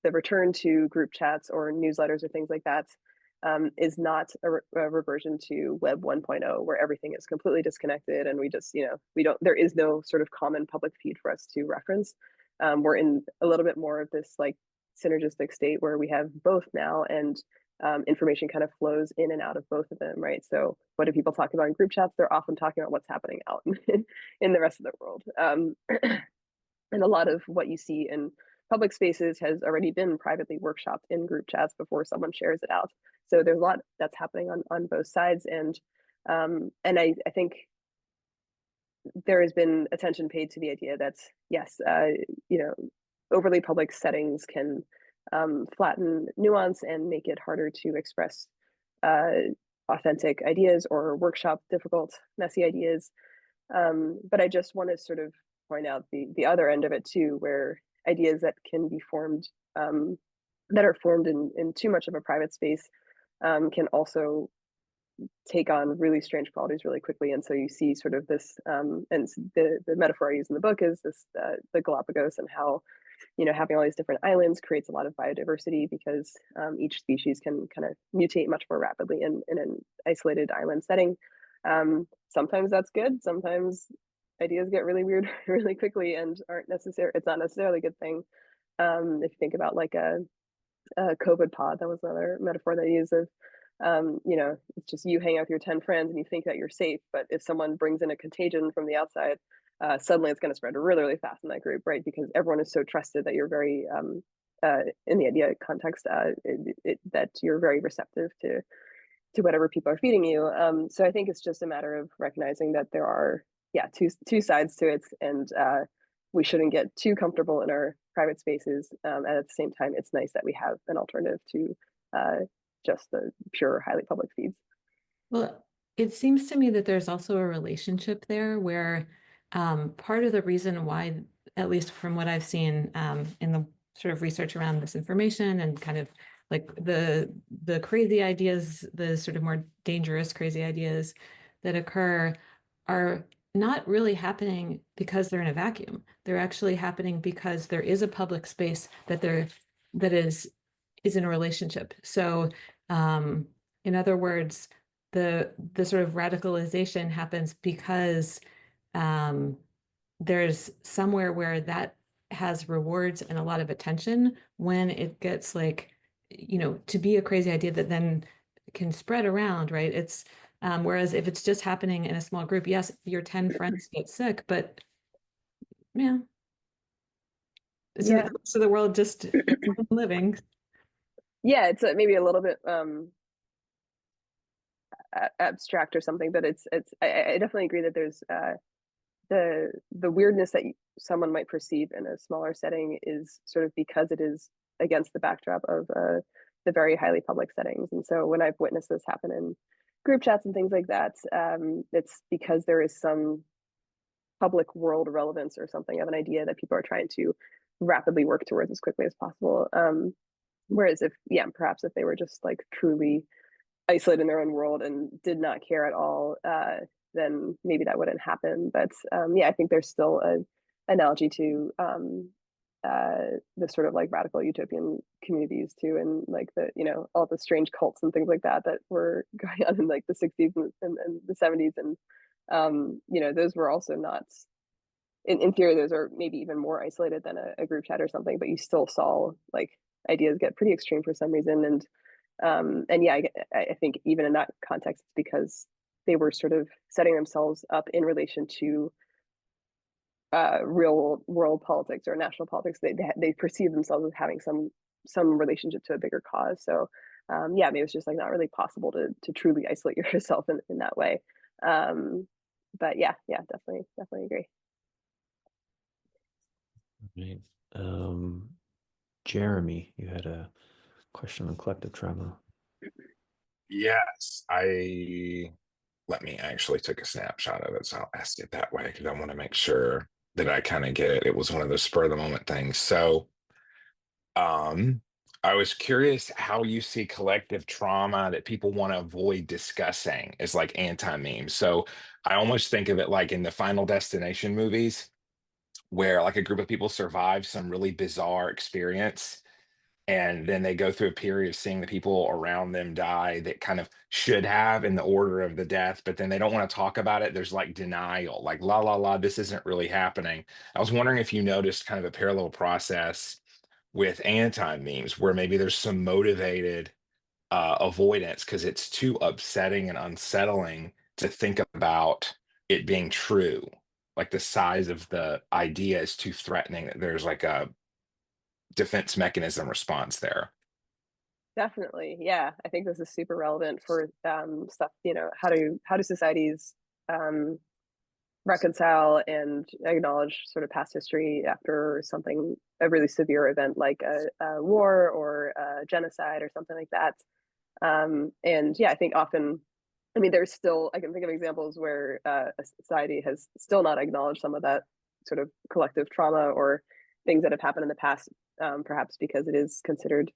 the return to group chats or newsletters or things like that is not a reversion to Web 1.0, where everything is completely disconnected and we just we don't there is no sort of common public feed for us to reference. We're in a little bit more of this like synergistic state where we have both now, and information kind of flows in and out of both of them, right? So what do people talk about in group chats? They're often talking about what's happening out in the rest of the world. And a lot of what you see in public spaces has already been privately workshopped in group chats before someone shares it out. So there's a lot that's happening on both sides. And I think there has been attention paid to the idea that, yes, overly public settings can flatten nuance and make it harder to express authentic ideas or workshop difficult, messy ideas. But I just want to sort of point out the other end of it too, where ideas that can be formed, that are formed in too much of a private space, can also take on really strange qualities really quickly. And so you see sort of this, and the metaphor I use in the book is this, the Galapagos, and how having all these different islands creates a lot of biodiversity because each species can kind of mutate much more rapidly in an isolated island setting. Sometimes that's good. Sometimes ideas get really weird really quickly and aren't necessary. It's not necessarily a good thing. If you think about like a COVID pod, that was another metaphor that I use of, it's just you hang out with your 10 friends and you think that you're safe. But if someone brings in a contagion from the outside, suddenly it's going to spread really, really fast in that group, right? Because everyone is so trusted that you're very, in the idea context, that you're very receptive to whatever people are feeding you. So I think it's just a matter of recognizing that there are, two sides to it, and we shouldn't get too comfortable in our private spaces. And at the same time, it's nice that we have an alternative to just the pure, highly public feeds. Well, it seems to me that there's also a relationship there where part of the reason why, at least from what I've seen in the sort of research around this information and kind of like the crazy ideas, the sort of more dangerous crazy ideas that occur are not really happening because they're in a vacuum. They're actually happening because there is a public space that is in a relationship. So in other words, the sort of radicalization happens because there's somewhere where that has rewards and a lot of attention when it gets like, to be a crazy idea that then can spread around, right? It's whereas if it's just happening in a small group, yes, your 10 friends get sick, but yeah. So the world just living. Yeah, it's maybe a little bit abstract or something, but I definitely agree that there's the weirdness that someone might perceive in a smaller setting is sort of because it is against the backdrop of the very highly public settings. And so when I've witnessed this happen in group chats and things like that, it's because there is some public world relevance or something of an idea that people are trying to rapidly work towards as quickly as possible. Whereas perhaps if they were just like truly isolated in their own world and did not care at all, then maybe that wouldn't happen. But I think there's still an analogy to the sort of like radical utopian communities too, and like all the strange cults and things like that were going on in like the 60s and the 70s, and those were also not in theory, those are maybe even more isolated than a group chat or something, but you still saw like ideas get pretty extreme for some reason. And yeah, I think even in that context, it's because they were sort of setting themselves up in relation to real world politics or national politics. They perceive themselves as having some relationship to a bigger cause. So yeah, maybe it's just like not really possible to truly isolate yourself in that way. But yeah, definitely agree. Right. Jeremy, you had a question on collective trauma. Yes, let me actually take a snapshot of it, so I'll ask it that way because I want to make sure that I kind of get it. It was one of those spur of the moment things. So, um, I was curious how you see collective trauma that people want to avoid discussing as like anti-meme. So I almost think of it like in the Final Destination movies, where like a group of people survive some really bizarre experience and then they go through a period of seeing the people around them die that kind of should have in the order of the death, but then they don't want to talk about it. There's like denial, like la la la, this isn't really happening. I was wondering if you noticed kind of a parallel process with anti-memes where maybe there's some motivated avoidance because it's too upsetting and unsettling to think about it being true. Like the size of the idea is too threatening that there's like a defense mechanism response there. Definitely. Yeah. I think this is super relevant for stuff, how do societies um, reconcile and acknowledge sort of past history after something, a really severe event like a war or a genocide or something like that. And yeah, I think often, I mean, there's still, I can think of examples where a society has still not acknowledged some of that sort of collective trauma or things that have happened in the past, perhaps because it is considered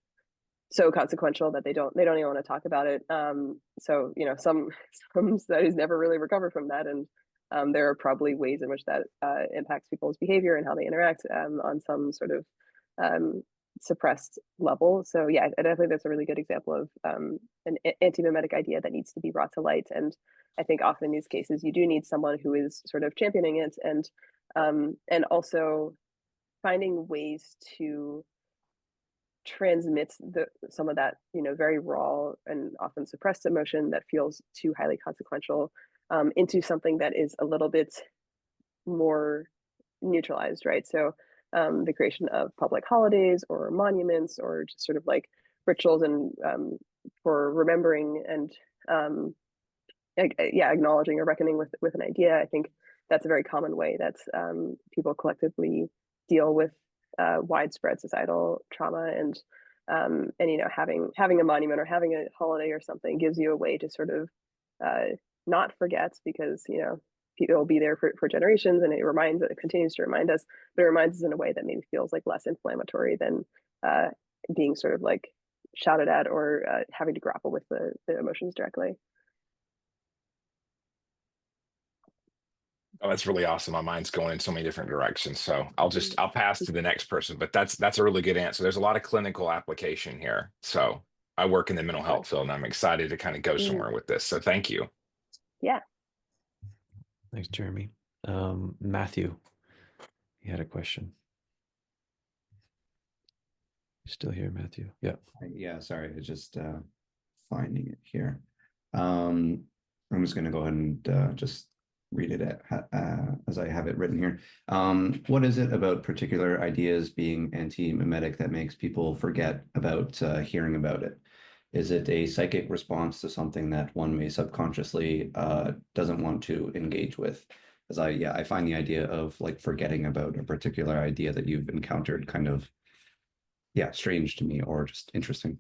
so consequential that they don't even want to talk about it. So some studies never really recover from that, and there are probably ways in which that impacts people's behavior and how they interact on some sort of um, suppressed level. So yeah, I definitely that's a really good example of an anti-memetic idea that needs to be brought to light. And I think often in these cases you do need someone who is sort of championing it and also finding ways to transmits some of that very raw and often suppressed emotion that feels too highly consequential into something that is a little bit more neutralized, right? So the creation of public holidays or monuments or just sort of like rituals and for remembering and yeah, acknowledging or reckoning with an idea. I think that's a very common way that people collectively deal with widespread societal trauma and having a monument or having a holiday or something gives you a way to sort of not forget because people will be there for generations and it continues to remind us, but it reminds us in a way that maybe feels like less inflammatory than uh, being sort of like shouted at or having to grapple with the emotions directly. Oh, that's really awesome. My mind's going in so many different directions. So I'll pass to the next person, but that's a really good answer. There's a lot of clinical application here. So I work in the mental health field and I'm excited to kind of go somewhere with this. So thank you. Yeah. Thanks, Jeremy. Matthew, you had a question. You still here, Matthew? Yeah. Yeah, sorry, it's just finding it here. I'm just going to go ahead and just read it as I have it written here. What is it about particular ideas being anti-memetic that makes people forget about hearing about it? Is it a psychic response to something that one may subconsciously doesn't want to engage with? As I find the idea of like forgetting about a particular idea that you've encountered kind of strange to me or just interesting.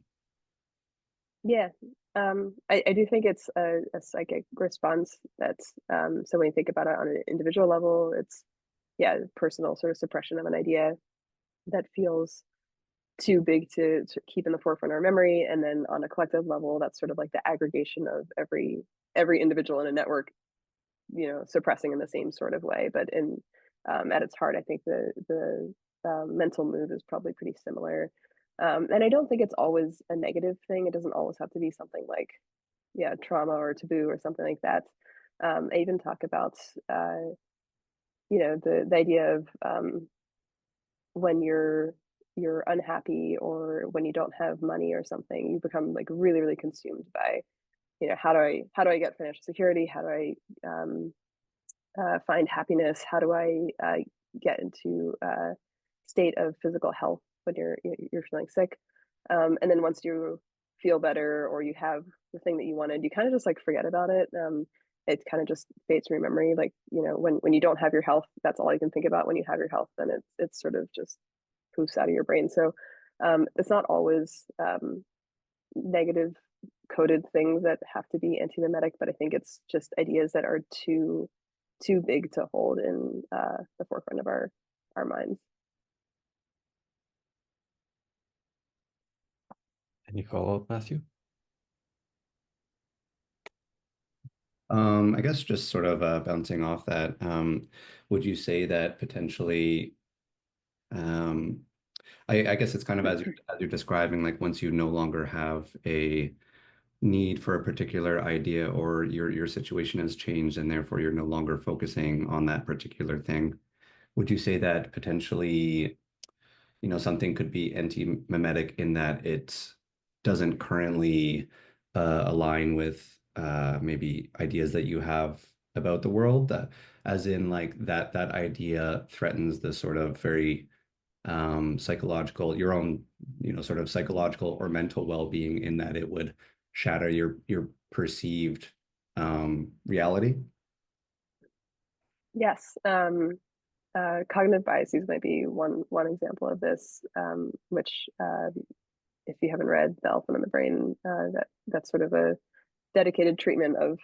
Yeah. I do think it's a psychic response that's so when you think about it on an individual level, it's personal sort of suppression of an idea that feels too big to keep in the forefront of our memory. And then on a collective level, that's sort of like the aggregation of every individual in a network, suppressing in the same sort of way. But in at its heart, I think the mental move is probably pretty similar. And I don't think it's always a negative thing. It doesn't always have to be something like, trauma or taboo or something like that. I even talk about, the idea of when you're unhappy or when you don't have money or something, you become like really, really consumed by, how do I get financial security? How do I find happiness? How do I get into a state of physical health when you're feeling sick? And then once you feel better or you have the thing that you wanted, you kind of just like forget about it. It kind of just fades from your memory. Like, when you don't have your health, that's all you can think about. When you have your health, then it's sort of just poofs out of your brain. So it's not always negative coded things that have to be anti-memetic, but I think it's just ideas that are too big to hold in the forefront of our minds. Any follow-up, Matthew? I guess just sort of bouncing off that, would you say that potentially, I guess it's kind of as you're describing, like once you no longer have a need for a particular idea or your situation has changed and therefore you're no longer focusing on that particular thing, would you say that potentially, something could be anti-memetic in that it doesn't currently align with maybe ideas that you have about the world, as in like that idea threatens the sort of very psychological, your own, sort of psychological or mental well-being in that it would shatter your perceived reality? Yes. Cognitive biases might be one example of this, which if you haven't read The Elephant in the Brain, that's sort of a dedicated treatment of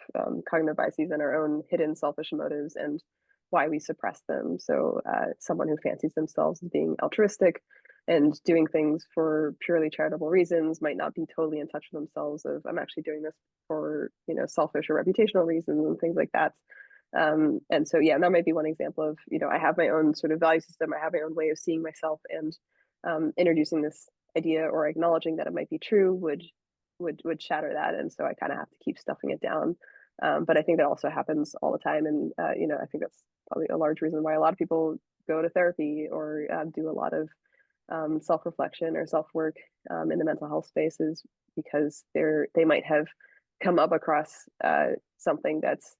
cognitive biases and our own hidden selfish motives and why we suppress them. So someone who fancies themselves as being altruistic and doing things for purely charitable reasons might not be totally in touch with themselves of I'm actually doing this for selfish or reputational reasons and things like that. And so yeah, that might be one example of I have my own sort of value system, I have my own way of seeing myself, and introducing this idea or acknowledging that it might be true would shatter that, and so I kind of have to keep stuffing it down. But I think that also happens all the time, and I think that's probably a large reason why a lot of people go to therapy or do a lot of self-reflection or self-work in the mental health space, is because they might have come up across something that's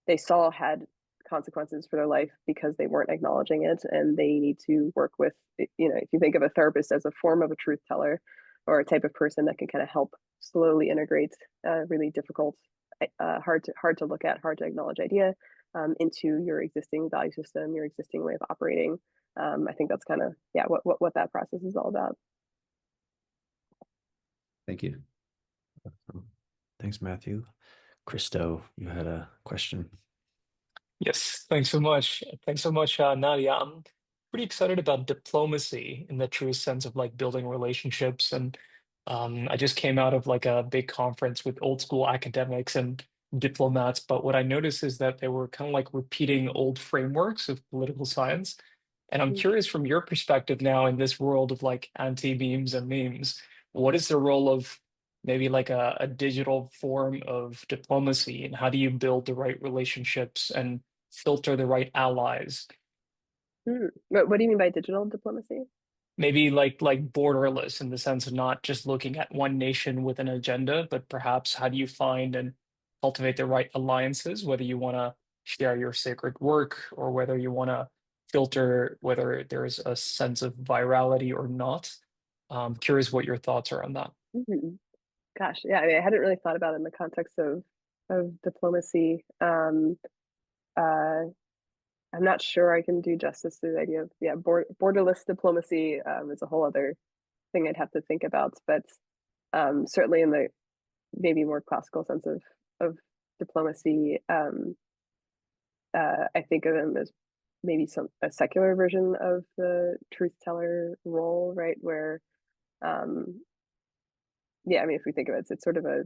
they saw had consequences for their life because they weren't acknowledging it, and they need to work with if you think of a therapist as a form of a truth teller or a type of person that can kind of help slowly integrate really difficult, hard to look at, hard to acknowledge idea into your existing value system, your existing way of operating. I think that's kind of what that process is all about. Thank you. Thanks, Matthew. Christo, you had a question. Yes, thanks so much. Thanks so much, Nadia. I'm pretty excited about diplomacy in the true sense of like building relationships. And I just came out of like a big conference with old school academics and diplomats. But what I noticed is that they were kind of like repeating old frameworks of political science. And I'm curious from your perspective now in this world of like anti-memes and memes, what is the role of maybe like a digital form of diplomacy, and how do you build the right relationships and filter the right allies? What do you mean by digital diplomacy? Maybe like borderless in the sense of not just looking at one nation with an agenda, but perhaps how do you find and cultivate the right alliances, whether you want to share your sacred work or whether you want to filter whether there's a sense of virality or not. Curious what your thoughts are on that. Mm-hmm. Gosh, yeah, I mean, I hadn't really thought about it in the context of diplomacy. Uh, I'm not sure I can do justice to the idea of borderless diplomacy is a whole other thing I'd have to think about. But certainly in the maybe more classical sense of diplomacy, I think of them as maybe a secular version of the truth teller role, right? Where I mean, if we think of it, it's sort of a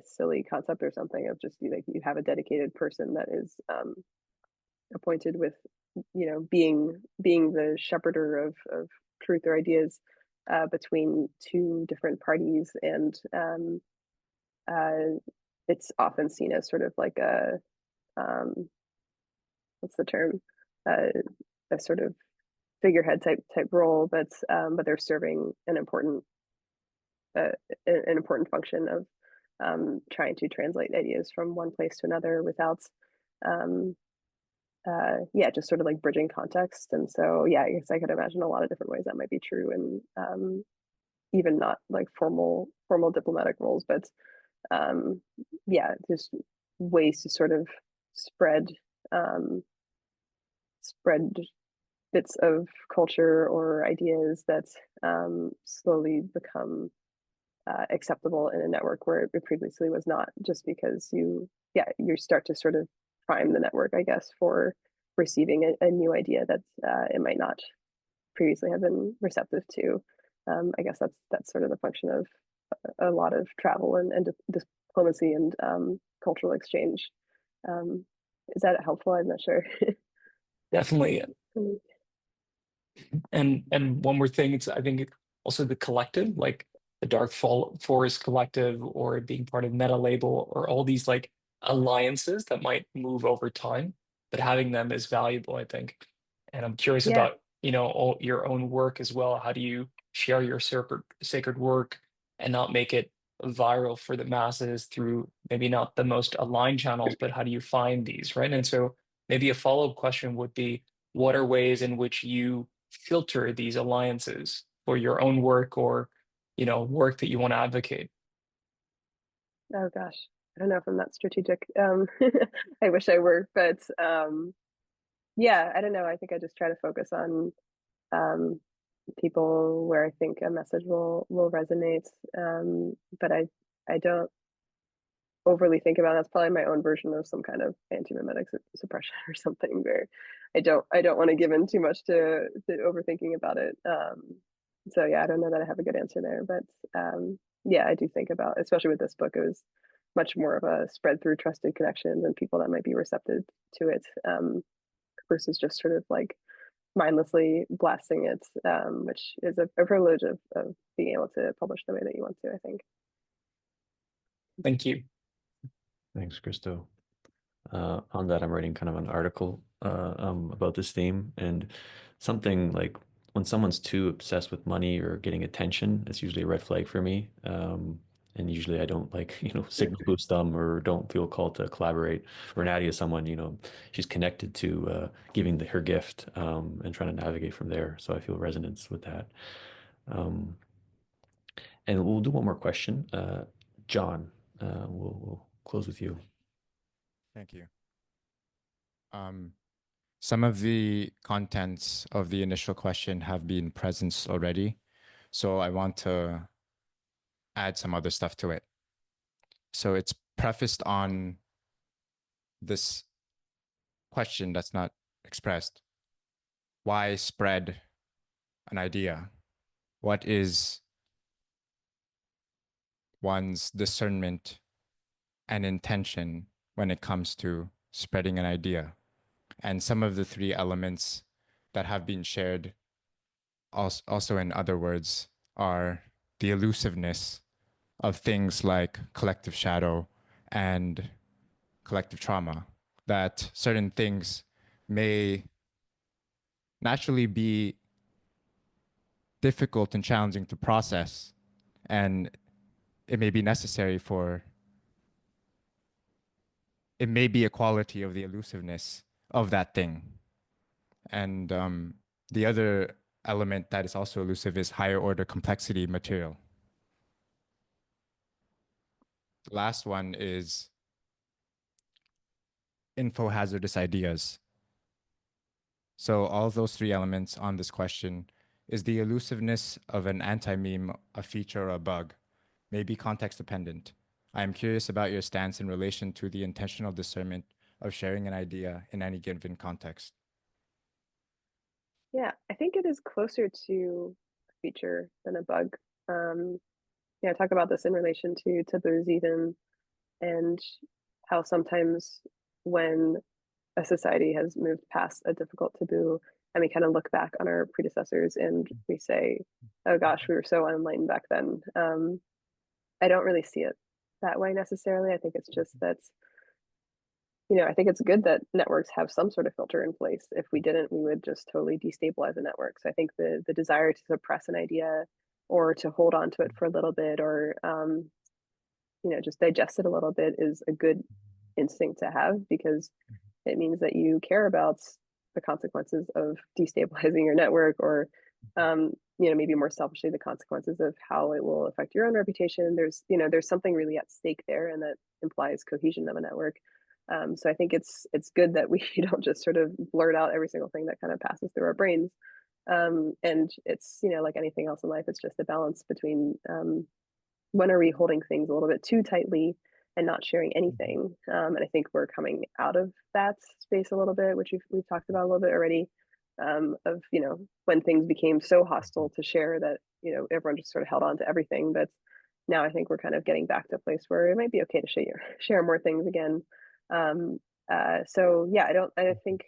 silly concept or something of just like you have a dedicated person that is appointed with being the shepherder of truth or ideas between two different parties, and it's often seen as sort of like a what's the term, a sort of figurehead type role, but they're serving uh, an important function of trying to translate ideas from one place to another without um, just sort of like bridging context. And so, yeah, I guess I could imagine a lot of different ways that might be true, and even not like formal diplomatic roles, but just ways to sort of spread spread bits of culture or ideas that slowly become acceptable in a network where it previously was not, just because you start to sort of prime the network, I guess, for receiving a new idea that it might not previously have been receptive to. I guess that's sort of the function of a lot of travel and diplomacy and cultural exchange. Um, is that helpful? I'm not sure. Definitely. And one more thing, it's I think also the collective, like the Forest Collective or being part of Meta Label or all these like alliances that might move over time, but having them is valuable, I think. And I'm curious Yeah. about, all your own work as well. How do you share your sacred work and not make it viral for the masses through maybe not the most aligned channels, but how do you find these, right? And so maybe a follow-up question would be, what are ways in which you filter these alliances for your own work or work that you want to advocate? Oh gosh, I don't know if I'm that strategic. I wish I were, but I don't know. I think I just try to focus on um, people where I think a message will resonate. But I don't overly think about it. That's probably my own version of some kind of anti-memetic suppression or something, where I don't want to give in too much to overthinking about it. So yeah, I don't know that I have a good answer there, but I do think about, especially with this book, it was much more of a spread through trusted connections and people that might be receptive to it, versus just sort of like mindlessly blasting it, which is a privilege of being able to publish the way that you want to, I think. Thank you. Thanks, Christo. On that, I'm writing kind of an article about this theme, and something like when someone's too obsessed with money or getting attention, it's usually a red flag for me. And usually I don't like, signal boost them or don't feel called to collaborate. For Nadia, someone, she's connected to giving her gift and trying to navigate from there. So I feel resonance with that. Um, and we'll do one more question. John, we'll close with you. Thank you. Some of the contents of the initial question have been presenced already, so I want to add some other stuff to it. So it's prefaced on this question that's not expressed. Why spread an idea? What is one's discernment and intention when it comes to spreading an idea? And some of the three elements that have been shared, also in other words, are the elusiveness of things like collective shadow and collective trauma, that certain things may naturally be difficult and challenging to process, and it may be necessary for, it may be a quality of the elusiveness of that thing. And the other element that is also elusive is higher order complexity material. The last one is info hazardous ideas. So all of those three elements on this question, is the elusiveness of an anti-meme a feature or a bug? Maybe context dependent. I am curious about your stance in relation to the intentional discernment of sharing an idea in any given context. Yeah, I think it is closer to a feature than a bug. I talk about this in relation to taboos even, and how sometimes when a society has moved past a difficult taboo and we kind of look back on our predecessors and we say, oh gosh, we were so unenlightened back then. I don't really see it that way necessarily. I think it's just that I think it's good that networks have some sort of filter in place. If we didn't, we would just totally destabilize a network. So I think the desire to suppress an idea or to hold on to it for a little bit, or just digest it a little bit, is a good instinct to have, because it means that you care about the consequences of destabilizing your network, or maybe more selfishly, the consequences of how it will affect your own reputation. There's something really at stake there, and that implies cohesion of a network. So I think it's good that we don't just sort of blurt out every single thing that kind of passes through our brains. And it's, like anything else in life, it's just a balance between when are we holding things a little bit too tightly and not sharing anything. And I think we're coming out of that space a little bit, which we've talked about a little bit already, of, when things became so hostile to share that, everyone just sort of held on to everything. But now I think we're kind of getting back to a place where it might be okay to share more things again. So yeah, I think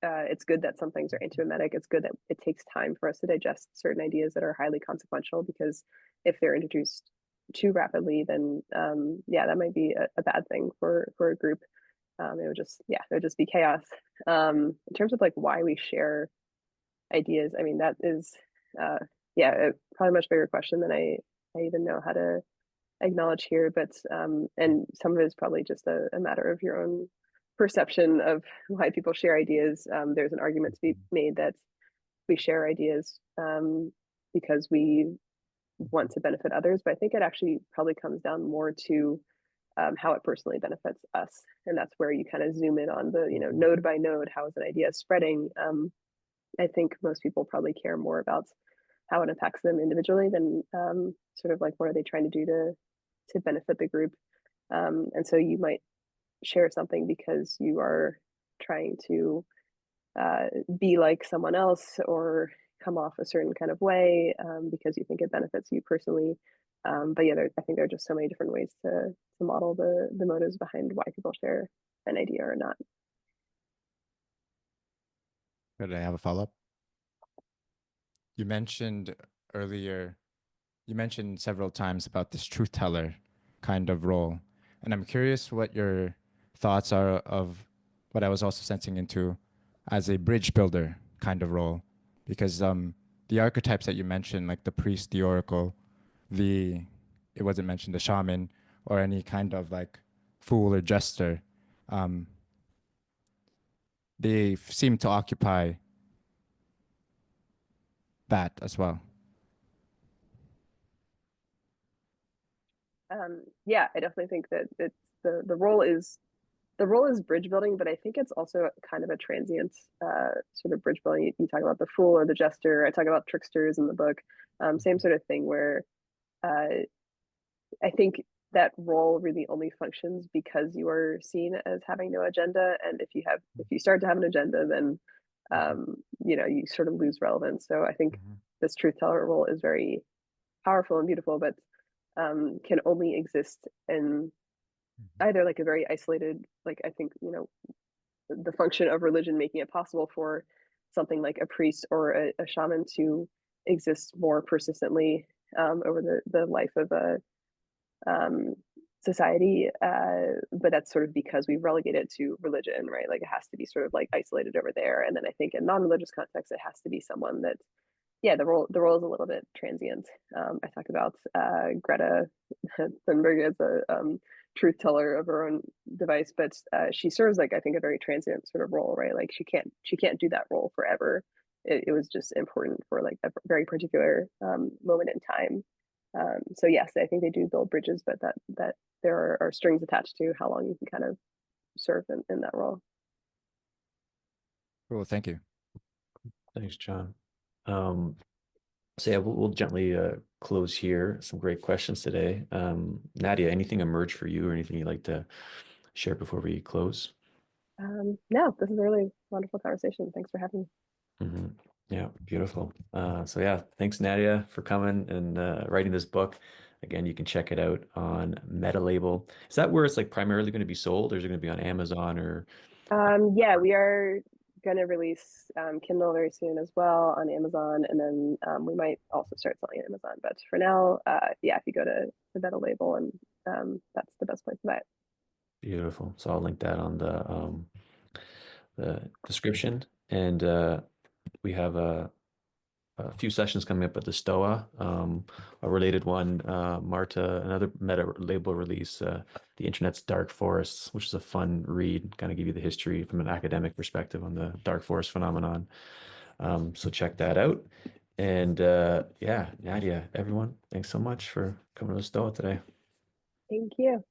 it's good that some things are antimemetic. It's good that it takes time for us to digest certain ideas that are highly consequential, because if they're introduced too rapidly, then that might be a bad thing for a group. It would just be chaos. In terms of like why we share ideas, I mean, that is probably a much bigger question than I even know how to acknowledge here. But and some of it is probably just a matter of your own perception of why people share ideas. There's an argument to be made that we share ideas because we want to benefit others, but I think it actually probably comes down more to how it personally benefits us. And that's where you kind of zoom in on the, node by node, how is an idea spreading. I think most people probably care more about how it impacts them individually than sort of like what are they trying to do to benefit the group. And so you might share something because you are trying to be like someone else, or come off a certain kind of way, because you think it benefits you personally. But yeah, I think there are just so many different ways to model the motives behind why people share an idea or not. Did I have a follow-up? You mentioned earlier, you mentioned several times about this truth teller kind of role. And I'm curious what your thoughts are of what I was also sensing into as a bridge builder kind of role. Because the archetypes that you mentioned, like the priest, the oracle, it wasn't mentioned, the shaman, or any kind of like fool or jester, they seem to occupy that as well. Yeah, I definitely think that it's the role is bridge building, but I think it's also kind of a transient sort of bridge building. You talk about the fool or the jester. I talk about tricksters in the book. Same sort of thing, where I think that role really only functions because you are seen as having no agenda. And if you start to have an agenda, then you sort of lose relevance. So I think this truth teller role is very powerful and beautiful, but can only exist in either like a very isolated, like I think, the function of religion making it possible for something like a priest or a shaman to exist more persistently over the life of a society. But that's sort of because we relegate it to religion, right? Like it has to be sort of like isolated over there. And then I think in non-religious context, it has to be someone that, yeah, the role is a little bit transient. I talk about Greta Thunberg as a truth teller of her own device, but she serves like I think a very transient sort of role, right? Like she can't do that role forever. It was just important for like a very particular moment in time. So yes, I think they do build bridges, but that there are strings attached to how long you can kind of serve in that role. Cool, thank you. Thanks, John. So yeah, we'll gently close here. Some great questions today. Nadia, anything emerge for you or anything you'd like to share before we close? No, this is a really wonderful conversation. Thanks for having me. Yeah, beautiful. So yeah, thanks Nadia for coming and writing this book. Again, you can check it out on Meta Label. Is that where it's like primarily going to be sold, or is it going to be on Amazon or? Yeah, we are going to release Kindle very soon as well on Amazon, and then we might also start selling on Amazon. But for now, if you go to the Meta Label, and that's the best place to buy it. Beautiful. So I'll link that on the description. And we have a few sessions coming up at the Stoa, a related one, Marta, another meta label release, The Internet's Dark Forests, which is a fun read, kind of give you the history from an academic perspective on the dark forest phenomenon. So check that out. And yeah, Nadia, everyone, thanks so much for coming to the Stoa today. Thank you.